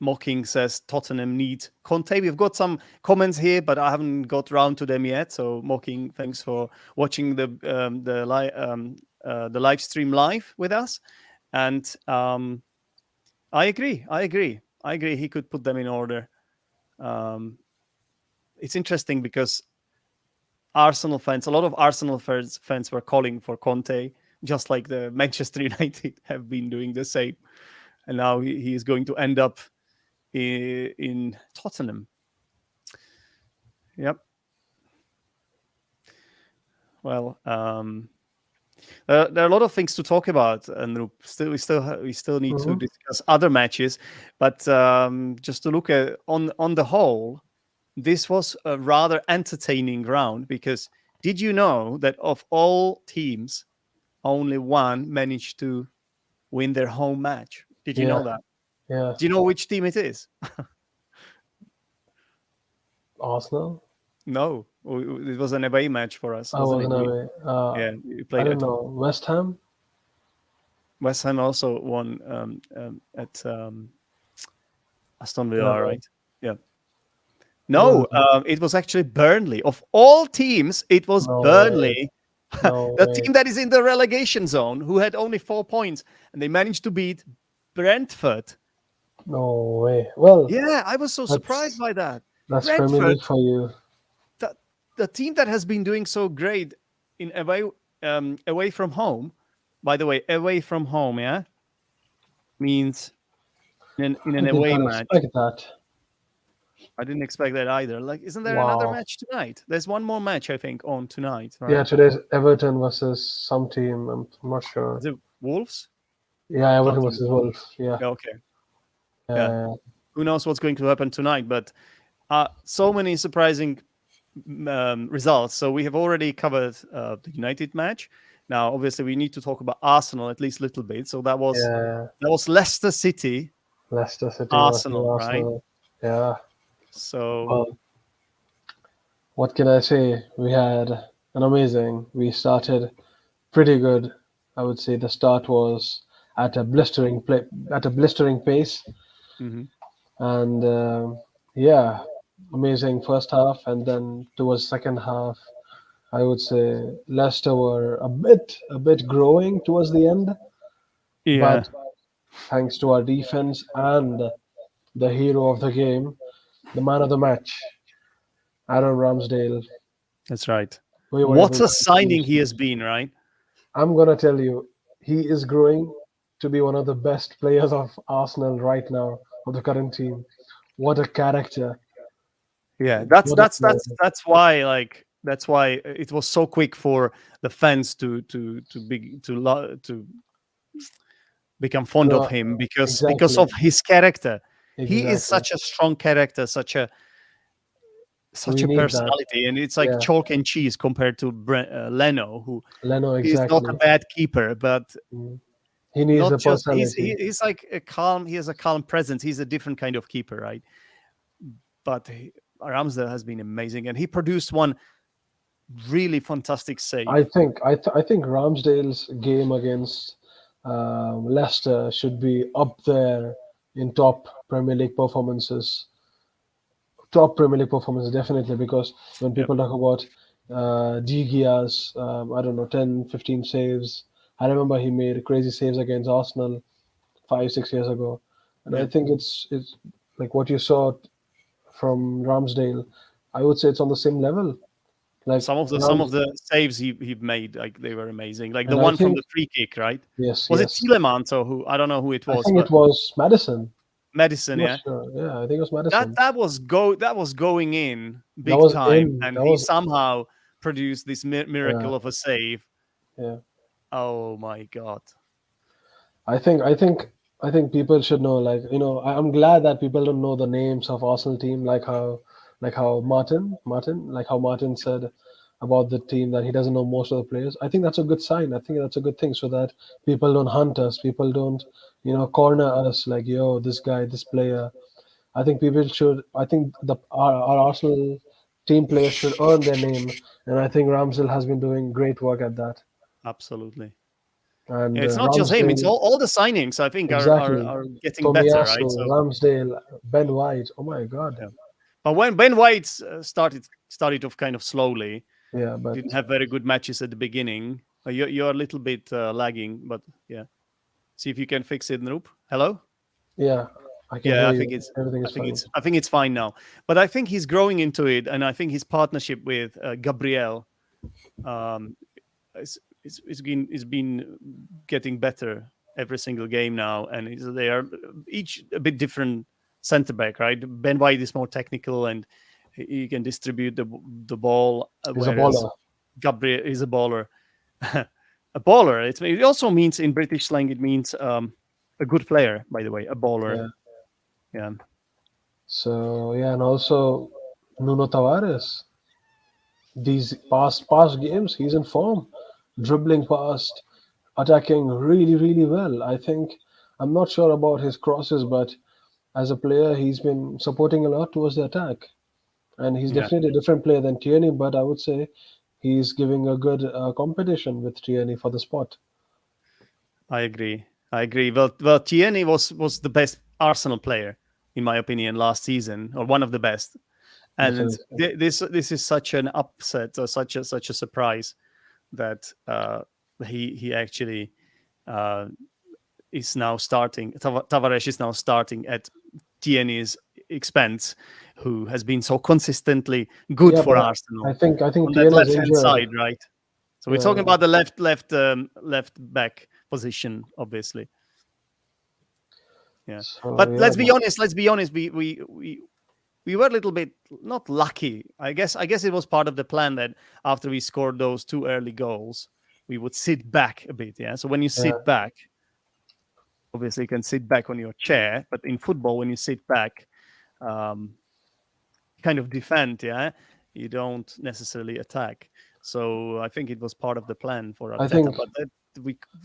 Mocking says Tottenham need Conte. We've got some comments here, but I haven't got round to them yet. So Mocking, thanks for watching the live stream live with us. And I agree. He could put them in order. It's interesting because a lot of Arsenal fans were calling for Conte, just like the Manchester United have been doing the same. And now he is going to end up in Tottenham. Yep. Well, there are a lot of things to talk about, and we still need to discuss other matches. But just to look at on the whole, this was a rather entertaining round, because did you know that of all teams, only one managed to win their home match? Did you know that? Yeah. Do you know which team it is? Arsenal? No, it was an away match for us. I was Wasn't an it? away. Yeah, we I played don't at know. West Ham? West Ham also won at Aston Villa, No. right? Yeah. No, it was actually Burnley. Of all teams, it was No Burnley, No the way. team that is in the relegation zone, who had only 4 points, and they managed to beat Brentford. No way. Well, Yeah, I was so surprised by that. that's Brentford, familiar for you. the team that has been doing so great in away from home. By the way, away from home, yeah, means in an I did away not match. expect that. I didn't expect that either. Like, isn't there another match tonight? There's one more match, I think, on tonight, right? Yeah, today's Everton versus some team. I'm not sure. Is it Wolves? Yeah, Everton Tottenham. versus Wolves. Yeah. Okay. Yeah. Who knows what's going to happen tonight? But so many surprising results. So we have already covered the United match. Now, obviously, we need to talk about Arsenal at least a little bit. So that was Leicester City, Leicester City Arsenal, versus Arsenal. right? Yeah. So Well, what can I say? We had an amazing. We started pretty good. I would say the start was at a blistering pace, mhm. and yeah, amazing first half, and then towards second half, I would say Leicester were a bit growing towards the end, Yeah, but thanks to our defense and the hero of the game, the man of the match, Aaron Ramsdale, that's right. we were What able a to get clean signing he has sheets. been, right? I'm gonna tell you, he is growing to be one of the best players of Arsenal right now, of the current team. What a character! Yeah, that's What a that's player! that's that's why that's why it was so quick for the fans to become fond of No, him because exactly, of his character. He is exactly. such a strong character, such We a need that. personality, and it's like Yeah, chalk and cheese compared to Leno, who Leno, he's not a exactly. bad keeper, but Mm. He needs not the just personality. he's like a calm. He has a calm presence. He's a different kind of keeper, right? But Ramsdale has been amazing, and he produced one really fantastic I save. think I think Ramsdale's game against Leicester should be up there in Premier League performances. Top Premier League performances definitely, because when Yep. people talk about Gigia's, I don't know, 10, 15 saves. I remember he made crazy saves against Arsenal 5, 6 years ago, and I Yeah. think it's like what you saw from Ramsdale. I would say it's on the same level. Like Some of Rams, the saves he made, like they were amazing. Like the and I one from think the free kick, right? yes, Was it yes. Tielemans or who? I don't know who it I was, think it but was Madison. Madison, I'm not yeah. sure. Yeah, I think it was That Madison. that was going in That big was time, in. and That he was somehow produced this yeah, miracle of a save. yeah. Oh my god! I think I think I think people should know. Like I'm glad that people don't know the names of Arsenal team, like how Martin said about the team that he doesn't know most of the players. I think that's a good sign. I think that's a good thing, so that people don't hunt us. People don't corner us like, yo, this guy, this player. I think people should. I think our Arsenal team players should earn their name, and I think Ramsdale has been doing great work at that. Absolutely. And It's not just him; it's Ramsdale, all the signings. I think exactly. are getting better, right? Tomiyasu, So Ramsdale, Ben White. Oh my God. yeah. But when Ben White started off kind of slowly, Yeah, but didn't have very good matches at the beginning. You're a little bit lagging, but yeah. See if you can fix it, Nrup. Hello. yeah, I can Yeah, hear I think you. it's Everything I is think fine. it's I think it's fine now. But I think he's growing into it, and I think his partnership with Gabriel um, is been getting better every single game now, and they are each a bit different center back, right? Ben White is more technical and he can distribute the ball, He's a whereas baller. Gabriel is a baller. A baller. It also means in British slang it means a good player. By the way, a baller. Yeah. Yeah. So yeah, and also Nuno Tavares. These past games, he's in form, dribbling past, attacking really really well. I think I'm not sure about his crosses, but as a player, he's been supporting a lot towards the attack, and he's Yeah. definitely a different player than Tierney. But I would say he's giving a good competition with Tierney for the spot. I agree. I agree. Well, Tierney was the best Arsenal player in my opinion last season, or one of the best. And Definitely. this is such an upset or such a surprise that he actually uh, is now starting. Tavares is now starting at Tierney's expense, who has been so consistently good Yeah, for but Arsenal I think on that Tierney is left hand injured. side, right? So we're Yeah, talking yeah. about the left back position, obviously. Yeah, So but yeah, let's be honest. Let's be honest. We were a little bit not lucky. I guess it was part of the plan that after we scored those two early goals, we would sit back a bit. Yeah. So when you yeah. sit back, obviously you can sit back on your chair, but in football, when you sit back, um, you kind of defend. Yeah. You don't necessarily attack. So I think it was part of the plan for I Arteta, think but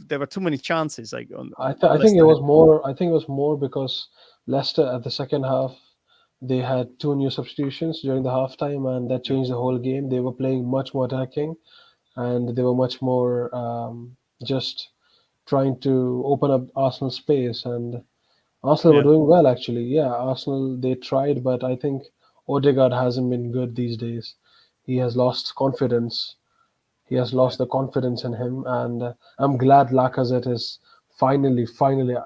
there were too many chances. Like on I think it Leicester. was more. I think it was more because Leicester at the second half they had two new substitutions during the halftime, and that changed the whole game. They were playing much more attacking, and they were much more just trying to open up Arsenal space. And Arsenal were Yeah. doing well actually. Yeah, Arsenal they tried, but I think Odegaard hasn't been good these days. He has lost confidence. He has lost the confidence in him, and I'm glad Lacazette is finally.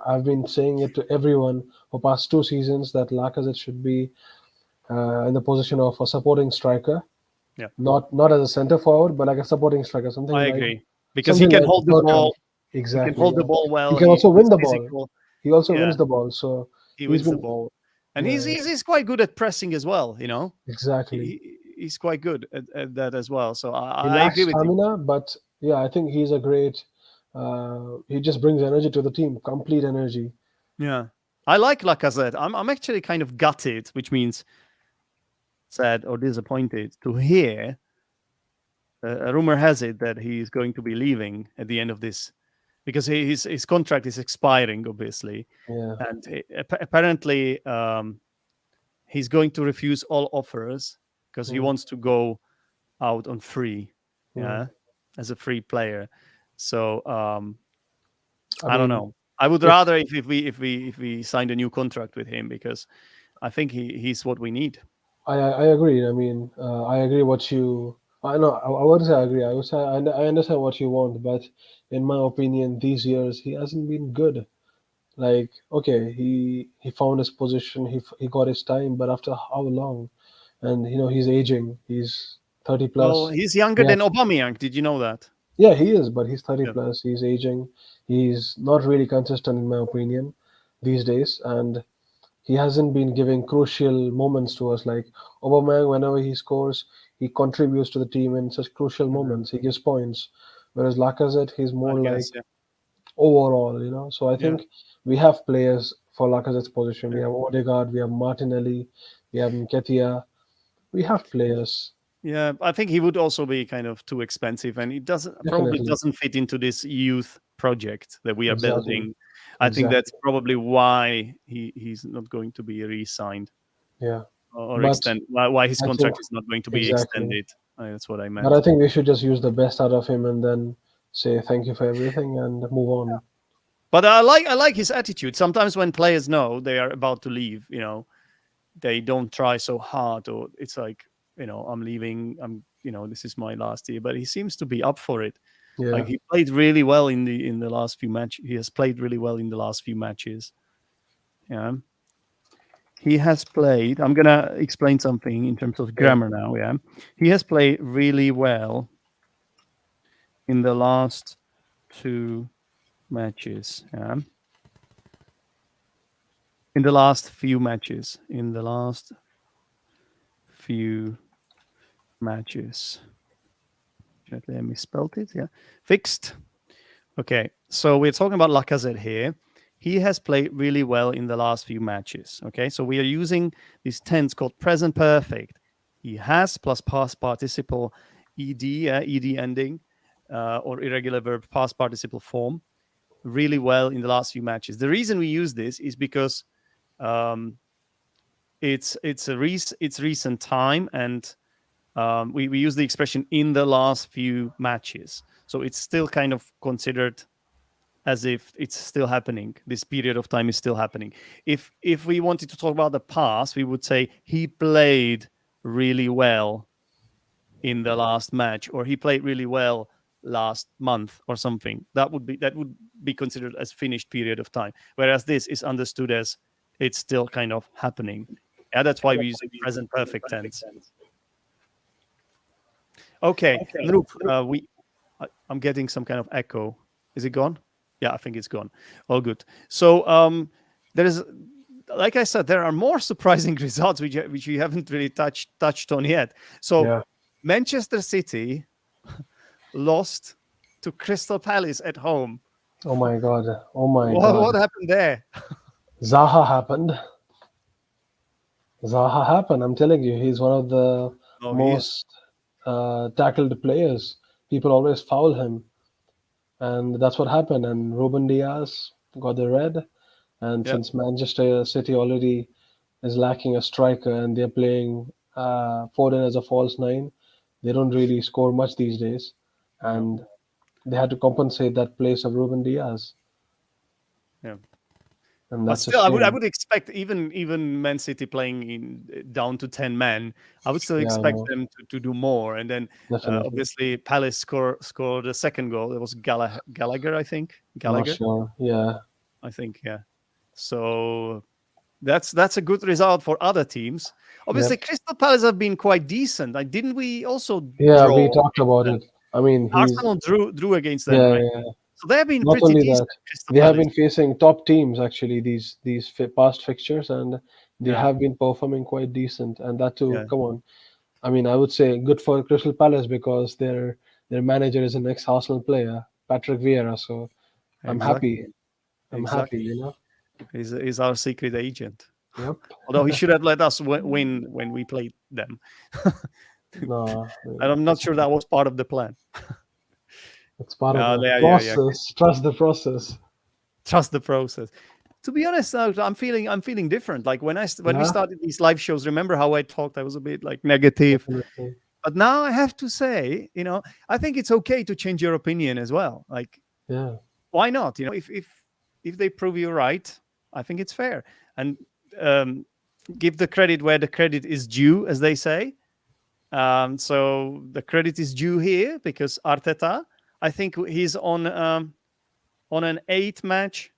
I've been saying it to everyone for past 2 seasons that Lacazette should be in the position of a supporting striker, Yeah, not as a center forward, but like a supporting striker, I agree because he something can like hold the Bergkamp. ball. He can Exactly. hold the Yeah. ball He well. can also He's win the ball. physical. He also Yeah, wins the ball. So he he's wins the been ball, and yeah, he's quite good at pressing as well. exactly. He's quite good at that as well. So He I lacks agree with you. stamina, but yeah, I think he's a great. He just brings energy to the team, complete energy. Yeah, I like Lacazette. I'm actually kind of gutted, which means sad or disappointed to hear. A rumor has it that he's going to be leaving at the end of this because his contract is expiring, obviously, Yeah. and apparently he's going to refuse all offers because he Mm, wants to go out on free, mm. yeah, as a free player. So I I don't mean, know. I would if rather if we signed a new contract with him because I think he's what we need. I agree. I mean, I agree what you. I know. I wouldn't say I agree. I would say I understand what you want, but in my opinion, these years he hasn't been good. Like, okay, he found his position. He got his time, but after how long? And he's aging. He's 30 Well, plus. he's younger Yeah, than Aubameyang. Did you know that? yeah, he is, but he's 30 Yeah. plus. He's aging. He's not really consistent, in my opinion, these days. And he hasn't been giving crucial moments to us. Like Aubameyang, whenever he scores, he contributes to the team in such crucial Mhm. moments. He gives points. Whereas Lacazette, he's I more like guess. Yeah. overall. So I Yeah. think we have players for Lacazette's position. We Yeah. have Odegaard, we have Martinelli, we have Nketiah. We have players, Yeah, I think he would also be kind of too expensive, and it doesn't probably definitely. doesn't fit into this youth project that we are Exactly. building. I think that's Exactly. probably why he's not going to be re-signed Yeah. or But extend. Why his I think contract is not going to be exactly. extended. That's what I But I meant. think we should just use the best out of him and then say thank you for everything and move on. But I like his attitude. Sometimes when players know they are about to leave, they don't try so hard, or it's like, I'm leaving. This is my last year. But he seems to be up for it. Like Yeah. he played really well in the last few matches. He has played really well in the last few matches. Yeah, he has played. I'm gonna explain something in terms of Yeah. grammar now. Yeah, he has played really well in the last two matches. Yeah, in the last few matches. In the last few matches. Actually, I misspelled it. Yeah, fixed. Okay, so we're talking about Lacazette here. He has played really well in the last few matches. Okay, so we are using this tense called present perfect. He has plus past participle ed, ed ending, or irregular verb past participle form really well in the last few matches. The reason we use this is because um, it's recent time, and we use the expression in the last few matches. So it's still kind of considered as if it's still happening. This period of time is still happening. If we wanted to talk about the past, we would say he played really well in the last match, or he played really well last month, or something. That would be considered as finished period of time. Whereas this is understood as it's still kind of happening. Yeah, that's why we use present perfect tense. Okay, Nrup, I'm getting some kind of echo. Is it gone? Yeah, I think it's gone. All good. So there is, like I said, there are more surprising results which we haven't really touched on yet. So Yeah. Manchester City lost to Crystal Palace at home. Oh my God. Oh my What God. happened there? Zaha happened. Zaha happened. I'm telling you, he's one of the Oh, he is. most tackled players. People always foul him, and that's what happened. And Ruben Diaz got the red. And Yeah. since Manchester City already is lacking a striker, and they're playing Foden as a false nine, they don't really score much these days, No. and they had to compensate that place of Ruben Diaz. Yeah. and But that's a still, I shame. would expect even Man City playing down to 10 men. I would still Yeah, I expect know, them to do more. And then definitely. obviously Palace scored the second goal. It was Gallagher, I think. Not Gallagher, sure. Yeah, I think. Yeah. So that's a good result for other teams. yeah, Obviously, Crystal Palace have been quite decent. Like, didn't we also yeah. draw We talked against about them? it. I mean, he's Arsenal drew against them, yeah, right? yeah, yeah. So they have been Not pretty only that, decent, Crystal they have Palace. been facing top teams actually these past fixtures, and they Yeah, have been performing quite decent. And that too, yeah, come on. I mean, I would say good for Crystal Palace because their manager is an ex-Arsenal player, Patrick Vieira. So I'm happy. exactly, I'm happy. exactly. You know. He's our secret agent. Yep. Although he should have let us win when we played them. No, And I'm not sure that was part of the plan. it's part of No, the yeah, yeah, yeah. process. Trust the process. Trust the process. To be honest, I'm feeling different. Like when we Yeah, started these live shows, remember how I talked? I was a bit like negative, definitely. but now I have to say, I think it's okay to change your opinion as well. Like, Yeah, why not? If they prove you right, I think it's fair, and um, give the credit where the credit is due, as they say. So the credit is due here because Arteta, I think he's on an 8-match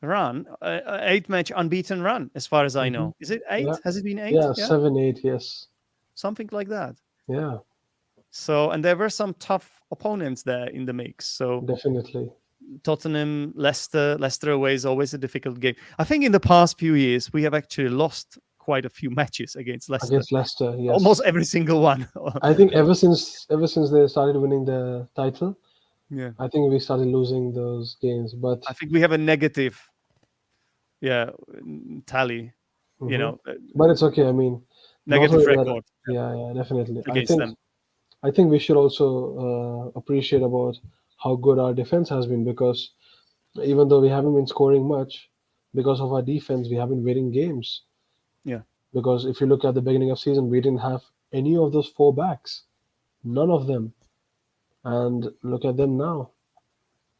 run, 8-match unbeaten run, as far as I hmm, know. Is it yeah, 8? Has it been 8? yeah. Yeah, 7, 8. Yes. something like that. Yeah, So, and there were some tough opponents there in the mix. So definitely. Tottenham, Leicester away is always a difficult game. I think in the past few years we have actually lost quite a few matches against Leicester, Against Leicester, almost yes. every single one. I think ever since they started winning the title, Yeah, I think we started losing those games. But I think we have a negative, yeah, tally. You mhm. know, But it's okay. I mean, not negative only that. record Yeah, yeah, definitely. I against think them. I think we should also appreciate about how good our defense has been because even though we haven't been scoring much, because of our defense, we have been winning games. Yeah, Because if you look at the beginning of season, we didn't have any of those four backs, none of them. And look at them now.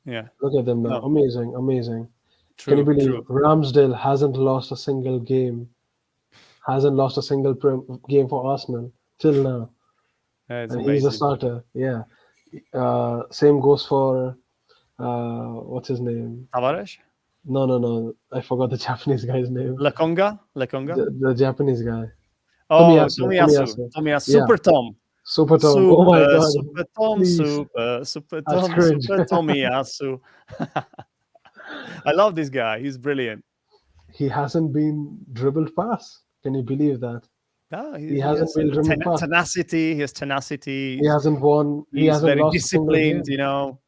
yeah. Look at them now. No, Amazing, amazing. Can you true, believe true. Ramsdale hasn't lost a single game? Hasn't lost a single game for Arsenal till now, It's and he's a amazing. starter. Yeah. Same goes for what's his name? Tavares, No, no, no. I forgot the Japanese guy's name. Lekonga. The Japanese guy. Oh, Tomiyasu. Tomiyasu, Tomiyasu. Tomiyasu, Yeah. Super Tom, Super Tom. Oh my God. Super Tom, Please. Super That's Tom, cringe. Super Tomiyasu. I love this guy. He's brilliant. He hasn't been dribbled past. Can you believe that? Ah, He he hasn't has been dribbled past. tenacity. He has tenacity. He hasn't won. He He's hasn't very lost a single disciplined, game.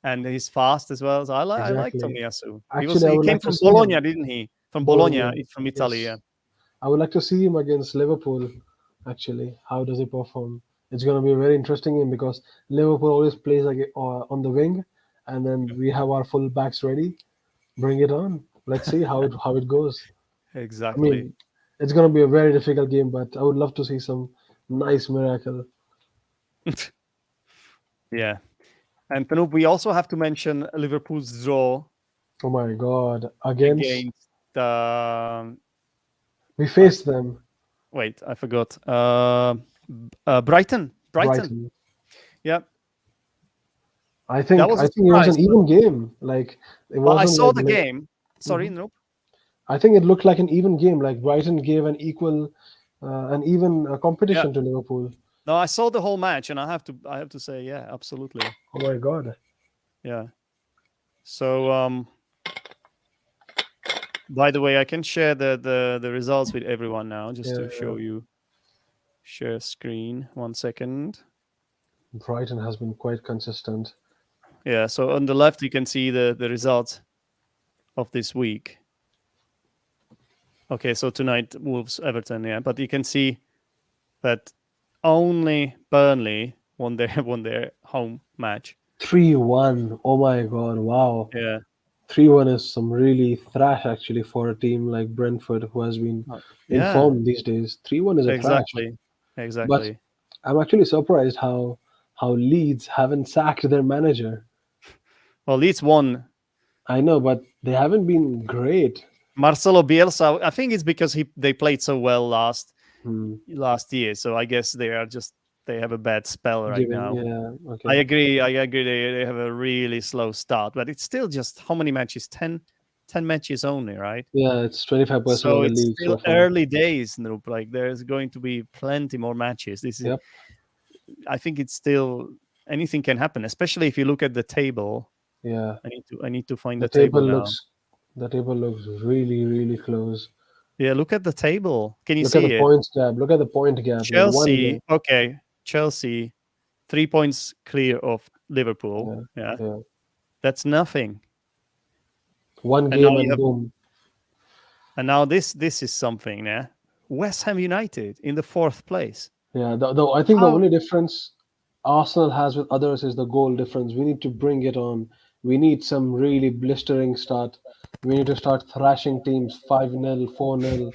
and he's fast as well. So I like Exactly. Tomiyasu. Actually, I He would came like to from see Bologna, him. didn't he? From Bologna, Bologna. from Italy. Yeah. Yes. I would like to see him against Liverpool. Actually, how does he perform? It's going to be a very interesting game because Liverpool always plays like on the wing, and then we have our full backs ready. Bring it on. Let's see how it goes. I Exactly. mean, it's going to be a very difficult game, but I would love to see some nice miracle. Yeah. And Tanup, we also have to mention Liverpool's draw Oh my God! Against against. we faced them, Wait, I forgot. Brighton. Brighton. Yeah, I that think was I a think it was surprise. an even game. Like it Well, I wasn't saw like the game. Sorry, Mhm. Nrup. I think it looked like an even game. Like Brighton gave an even Yeah. competition to Liverpool. No, I saw the whole match, and I have to say, yeah, absolutely. Oh my God! Yeah. So, by the way, I can share the results with everyone now, just to Yeah, show you. Share screen. 1 second. Brighton has been quite consistent. Yeah. So on the left, you can see the results of this week. Okay, so tonight Wolves Everton, yeah, but you can see that only Burnley won their home match. 3-1. Oh my God! Wow. Yeah, 3-1 is some really thrash actually for a team like Brentford who has been in yeah, form these days. 3-1 is a thrash. exactly, But exactly. I'm actually surprised how Leeds haven't sacked their manager. Well, Leeds won I know, but they haven't been great. Marcelo Bielsa, I think it's because they played so well Hmm. last year. So I guess they have a bad spell right Giving, now. yeah, I okay. agree. I agree. They have a really slow start, but it's still just how many matches? 10 matches only, right? Yeah, it's 25% of So the it's league still so far. early days, Nrup. Like there's going to be plenty more matches. Yep. I think it's still anything can happen, especially if you look at the table. Yeah. I need to find The the table table now. looks the table looks really, really close. Yeah, look at the table. Can you Look at the see it? points gap. Look at the point gap. Like one Chelsea, game. okay. Chelsea, 3 points clear of Liverpool. Yeah. Yeah, Yeah. that's nothing. One And now game you and have, boom. and now this is something. Yeah, West Ham United in the 4th place. Yeah. I think the How only difference Arsenal has with others is the goal difference. We need to bring it on. We need some really blistering start. We need to start thrashing teams 5-0, 4-0,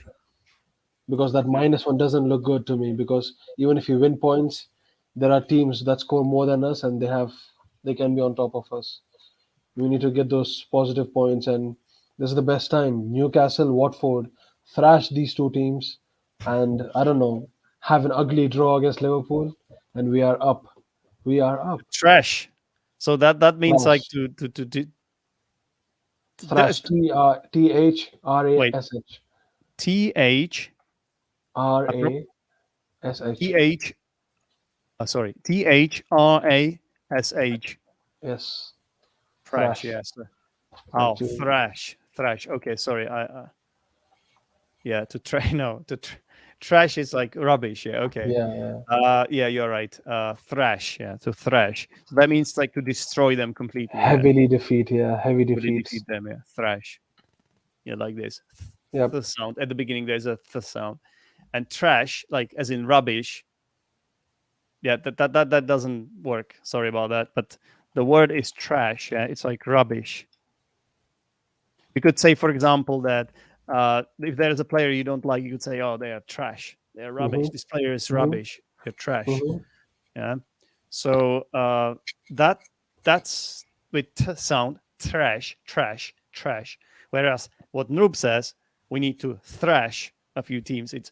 because that -1 doesn't look good to me. Because even if you win points, there are teams that score more than us and they can be on top of us. We need to get those positive points, and this is the best time. Newcastle, Watford, thrash these two teams, and I don't know, have an ugly draw against Liverpool, and we are up. We are up. trash? So that means like Thrash, thrash. to THRASH. wait, T H RASH. T H sorry, THRASH. Yes, Trash, thrash. yes. Oh, Actually, thrash. Okay, sorry. Yeah, to try no, trash is like rubbish. Yeah, okay. yeah, yeah. Yeah, you're right. Thrash, yeah, to thrash. So that means like to destroy them completely. Yeah, Heavily defeat. Yeah, heavy really defeats. defeat them. Yeah, thrash. Yeah, like this. Yep. The sound at the beginning. There's a th sound, and trash, like as in rubbish. Yeah, that doesn't work. Sorry about that. But the word is trash. Yeah, it's like rubbish. You could say, for example, that if there's a player you don't like, you could say, "Oh, they are trash. They are rubbish. Mhm. This player is Mhm. rubbish. They're trash." Mhm. Yeah. So that that's with sound trash. Whereas what Nrup says, we need to thrash a few teams. It's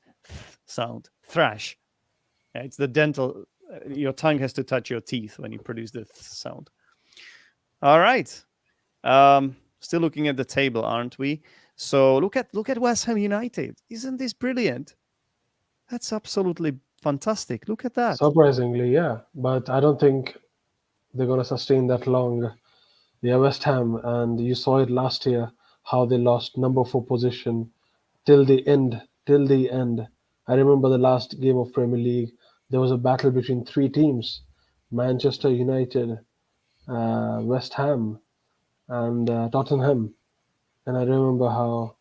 sound thrash. Yeah, it's the dental. Your tongue has to touch your teeth when you produce the sound. All right. Still looking at the table, aren't we? So look at West Ham United. Isn't this brilliant? That's absolutely fantastic. Look at that. Surprisingly, yeah, but I don't think they're going to sustain that long. Yeah, West Ham, and you saw it last year how they lost number 4 position till the end. Till the end. I remember the last game of Premier League. There was a battle between three teams: Manchester United, West Ham, and Tottenham. And I remember how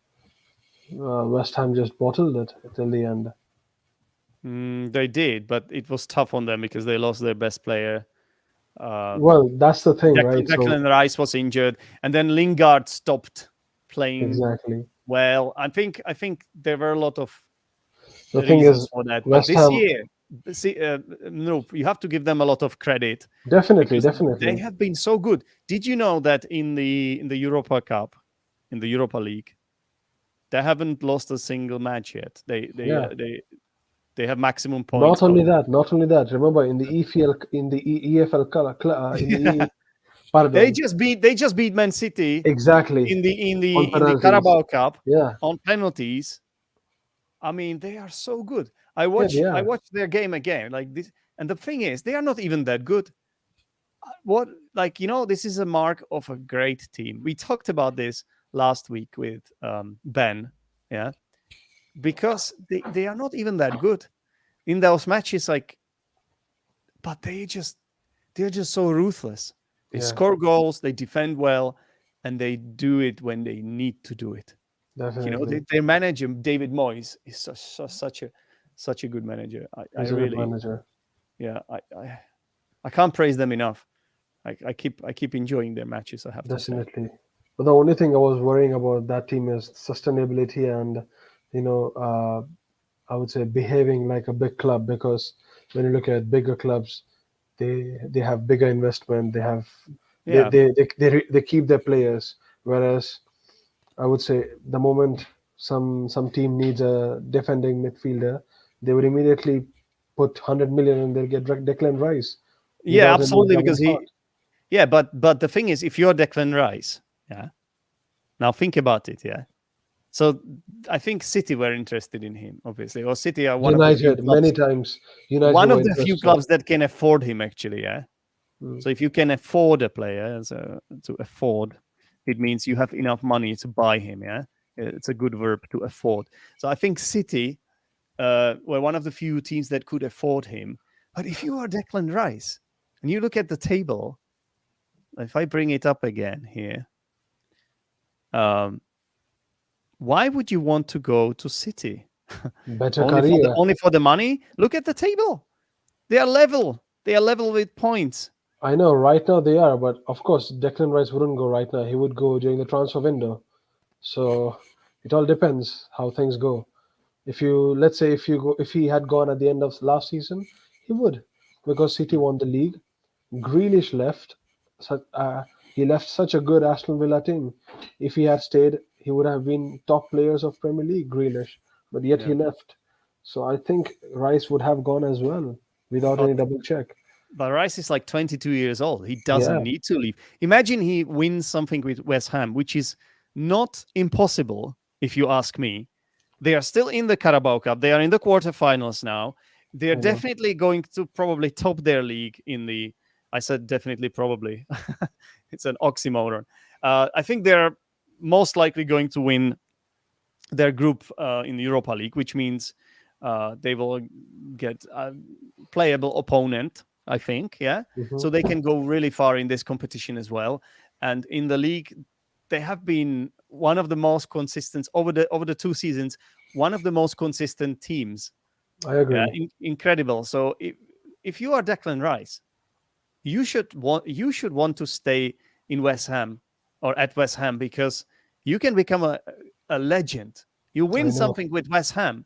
West Ham just bottled it till the end. They did, but it was tough on them because they lost their best player. Uh, Well, that's the thing, right? So Declan Rice was injured, and then Lingard stopped playing exactly. well. I think there were a lot of The thing reasons is, for that. But West this Ham year, see, no, you have to give them a lot of credit definitely, because they definitely. have been so good. Did you know that in the Europa Cup, in the Europa League, they haven't lost a single match yet. Yeah. They have maximum points of Not only that. Remember in the EFL, in the EFL, in the yeah. pardon, They just beat Man City exactly on in the penalties. Carabao Cup Yeah, on penalties. I mean, they are so good. yeah, they I are. watched their game again, like this. And the thing is, they are not even that good. What, like, this is a mark of a great team. We talked about this last week with Ben, yeah, because they are not even that good in those matches. Like, but they're just so ruthless. They Yeah, score goals, they defend well, and they do it when they need to do it. definitely. Their manager David Moyes is such a good manager. I He's a good really, manager. yeah, I can't praise them enough. I keep enjoying their matches. I have to say. Definitely. But the only thing I was worrying about that team is sustainability and, you know, I would say behaving like a big club, because when you look at bigger clubs, they have bigger investment. They have Yeah, they keep their players. Whereas I would say the moment some team needs a defending midfielder, they would immediately put 100 million and they'll get Declan Rice Yeah, without any absolutely. double Because thought. but the thing is, if you're Declan Rice, yeah. Now think about it, yeah. So I think City were interested in him, obviously, or City are one of the few United many clubs, times. United were interested. that can afford him, actually, yeah. Mm. So if you can afford a player, to afford, it means you have enough money to buy him, yeah. It's a good verb, to afford. So I think City were one of the few teams that could afford him. But if you are Declan Rice and you look at the table, if I bring it up again here, why would you want to go to City? Better career. Only for the money? Look at the table. They are level. They are level with points. I know right now they are, but of course Declan Rice wouldn't go right now. He would go during the transfer window. So it all depends how things go. If you let's say if he had gone at the end of last season, he would, because City won the league. Grealish left. He left such a good Aston Villa team. If he had stayed, he would have been top players of Premier League. Grealish, but yet he Yeah. left. So I think Rice would have gone as well without But any double check. but Rice is like 22 years old. He Yeah, doesn't need to leave. Imagine he wins something with West Ham, which is not impossible, if you ask me. They are still in the Carabao Cup. They are in the quarterfinals now. They're I know. definitely going to probably top their league in the. I said definitely, probably. It's an oxymoron. I think they're most likely going to win their group in the Europa League, which means they will get a playable opponent, I think. Yeah. Mhm. So they can go really far in this competition as well. And in the league, they have been one of the most consistent over the 2 seasons, one of the most consistent teams. I Yeah, agree. incredible. So if you are Declan Rice, you should want to stay in West Ham or at West Ham, because you can become a legend. You I win know. something with West Ham,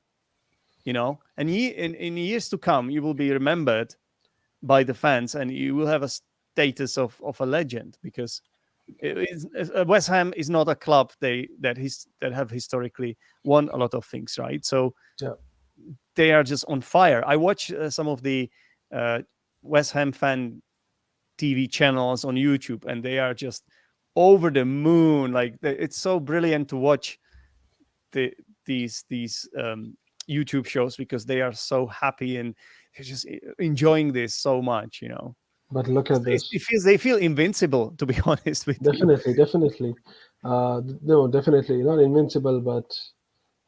and in years to come, you will be remembered by the fans, and you will have a status of a legend, because West Ham is not a club that have historically won a lot of things, right? So Yeah. they are just on fire. I watch some of the uh, West Ham fan TV channels on YouTube, and they are just over the moon. Like it's so brilliant to watch the these YouTube shows, because they are so happy and they're just enjoying this so much. But look at this. It feels they feel invincible, to be honest with you. Definitely, definitely. No, definitely not invincible, but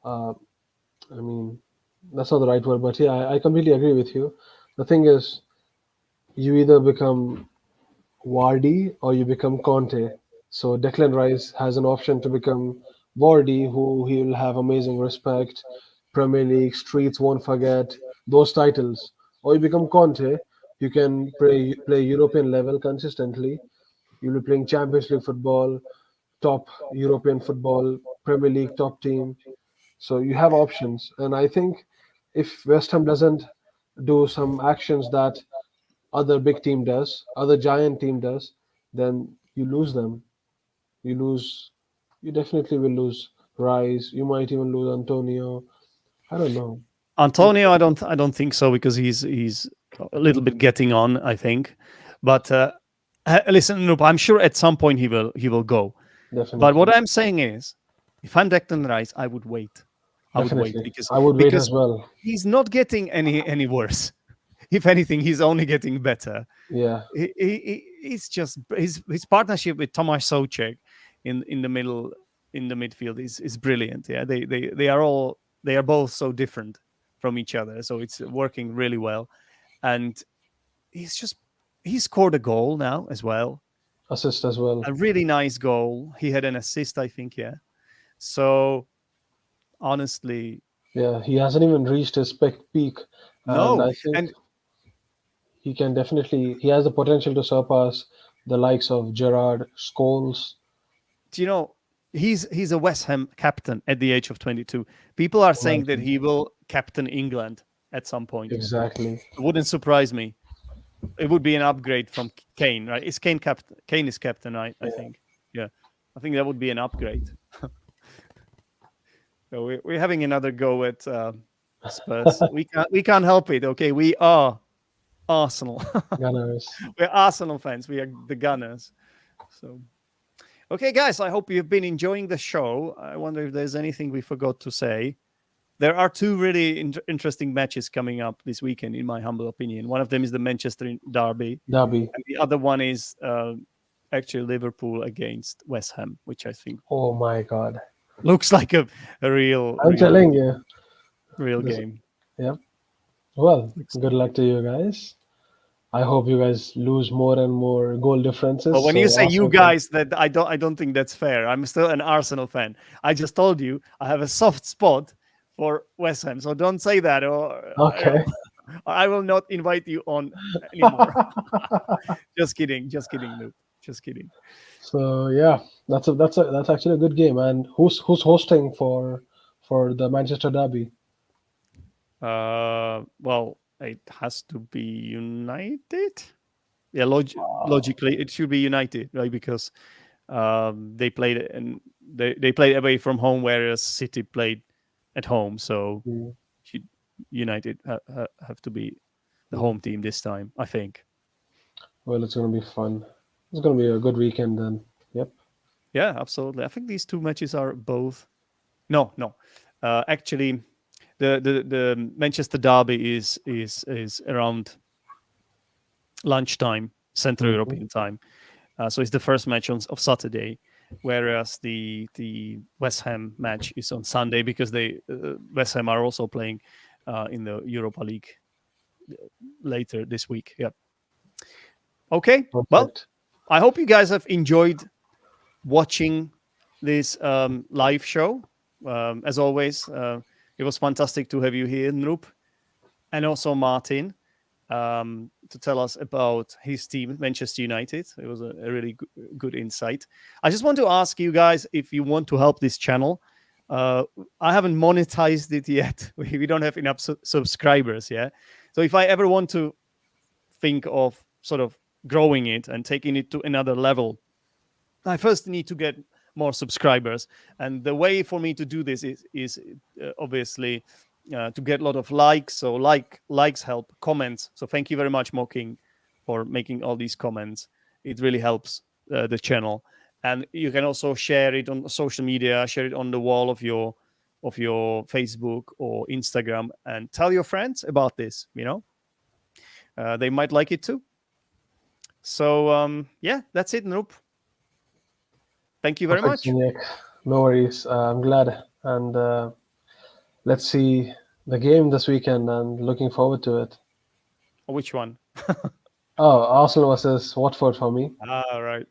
uh, I mean that's not the right word. But yeah, I completely agree with you. The thing is, you either become Vardy or you become Conte. So Declan Rice has an option to become Vardy, who he will have amazing respect, Premier League, streets won't forget those titles. Or you become Conte, you can play European level consistently. You'll be playing Champions League football, top European football, Premier League top team. So you have options. And I think if West Ham doesn't do some actions that other big team does, other giant team does, then you lose them. You lose. You definitely will lose Rice. You might even lose Antonio. I don't know. Antonio, I don't think so, because he's a little bit getting on, I think. But listen, Nrup, I'm sure at some point he will go. But Definitely, what I'm saying is, if I'm Declan Rice, I would wait. I would wait, definitely. because I would wait as well. he's not getting any worse. If anything, he's only getting better. Yeah, He's just his partnership with Tomáš Souček in the middle, in the midfield, is brilliant. Yeah, they are both so different from each other, so it's working really well. And he's just he scored a goal now as well, assist as well. a really nice goal. He had an assist, I think. Yeah. So honestly, Yeah, he hasn't even reached his peak, and no. I think And he can definitely. He has the potential to surpass the likes of Gerrard, Scholes. do you know, he's a West Ham captain at the age of 22. People are saying that Imagine. he will captain England at some point. Exactly. It wouldn't surprise me. It would be an upgrade from Kane, right? Is Kane captain? Kane is captain, right? I Yeah. think. Yeah. I think that would be an upgrade. So we're having another go at Spurs. We can't help it. Okay, we are Arsenal. Gunners. We're Arsenal fans. We are the Gunners. So, okay, guys, I hope you've been enjoying the show. I wonder if there's anything we forgot to say. There are two really interesting matches coming up this weekend, in my humble opinion. One of them is the Manchester derby, Derby. and the other one is actually Liverpool against West Ham, which I think Oh my God. looks like a real, I'm telling you. real This- game. Yep. Well, good luck to you guys. I hope you guys lose more and more goal differences. But when so you say you Arsenal can- guys, that I don't think that's fair. I'm still an Arsenal fan. I just told you I have a soft spot for West Ham, so don't say that, or Okay. I will not invite you on anymore. Just kidding, Nrup. Just kidding. So yeah, that's actually a good game. And who's hosting for the Manchester derby? Well, it has to be United. Yeah, logically, it should be United, right? Because they played and they played away from home, whereas City played at home. So Mm. United have to be the home team this time, I think. Well, it's going to be fun. It's going to be a good weekend then. Yep. Yeah, absolutely. I think these two matches are both. No. Actually, the Manchester derby is around lunchtime, Central Mhm. European time. So it's the first match of Saturday, whereas the West Ham match is on Sunday because they West Ham are also playing in the Europa League later this week. Yeah. Okay. Well, Perfect. I hope you guys have enjoyed watching this live show. As always, it was fantastic to have you here, Nrup, and also Martin, to tell us about his team, Manchester United. It was a really good insight. I just want to ask you guys if you want to help this channel. I haven't monetized it yet. We don't have enough subscribers yet. So if I ever want to think of sort of growing it and taking it to another level, I first need to get more subscribers. And the way for me to do this is obviously to get a lot of likes. So likes help, comments. So thank you very much, Mocking, for making all these comments. It really helps the channel. And you can also share it on social media, share it on the wall of your Facebook or Instagram, and tell your friends about this. They might like it too. So yeah, that's it, Nrup. Thank you very Perfect, much. Nick. No worries. I'm glad. And let's see the game this weekend and looking forward to it. Which one? Oh, Arsenal versus Watford for me Right.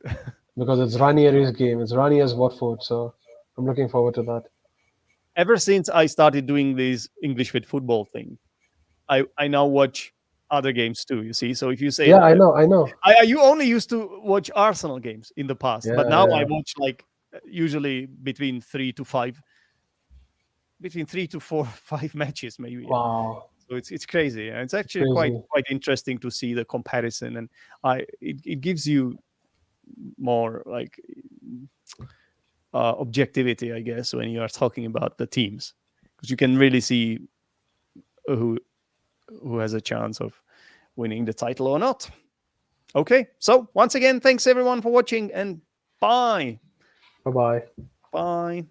because it's Ranieri's game. It's Ranieri's Watford. So I'm looking forward to that. Ever since I started doing this English with football thing, I now watch other games too. You see, so if you say, Yeah, I know. you only used to watch Arsenal games in the past, but now I watch like usually between 3 to 5, between 3 to 4, 5 matches maybe. Wow. So it's crazy, and it's actually Crazy. quite interesting to see the comparison, and it gives you more like objectivity, I guess, when you are talking about the teams, because you can really see who has a chance of winning the title or not. Okay, so once again, thanks everyone for watching, and bye. Bye-bye. Bye.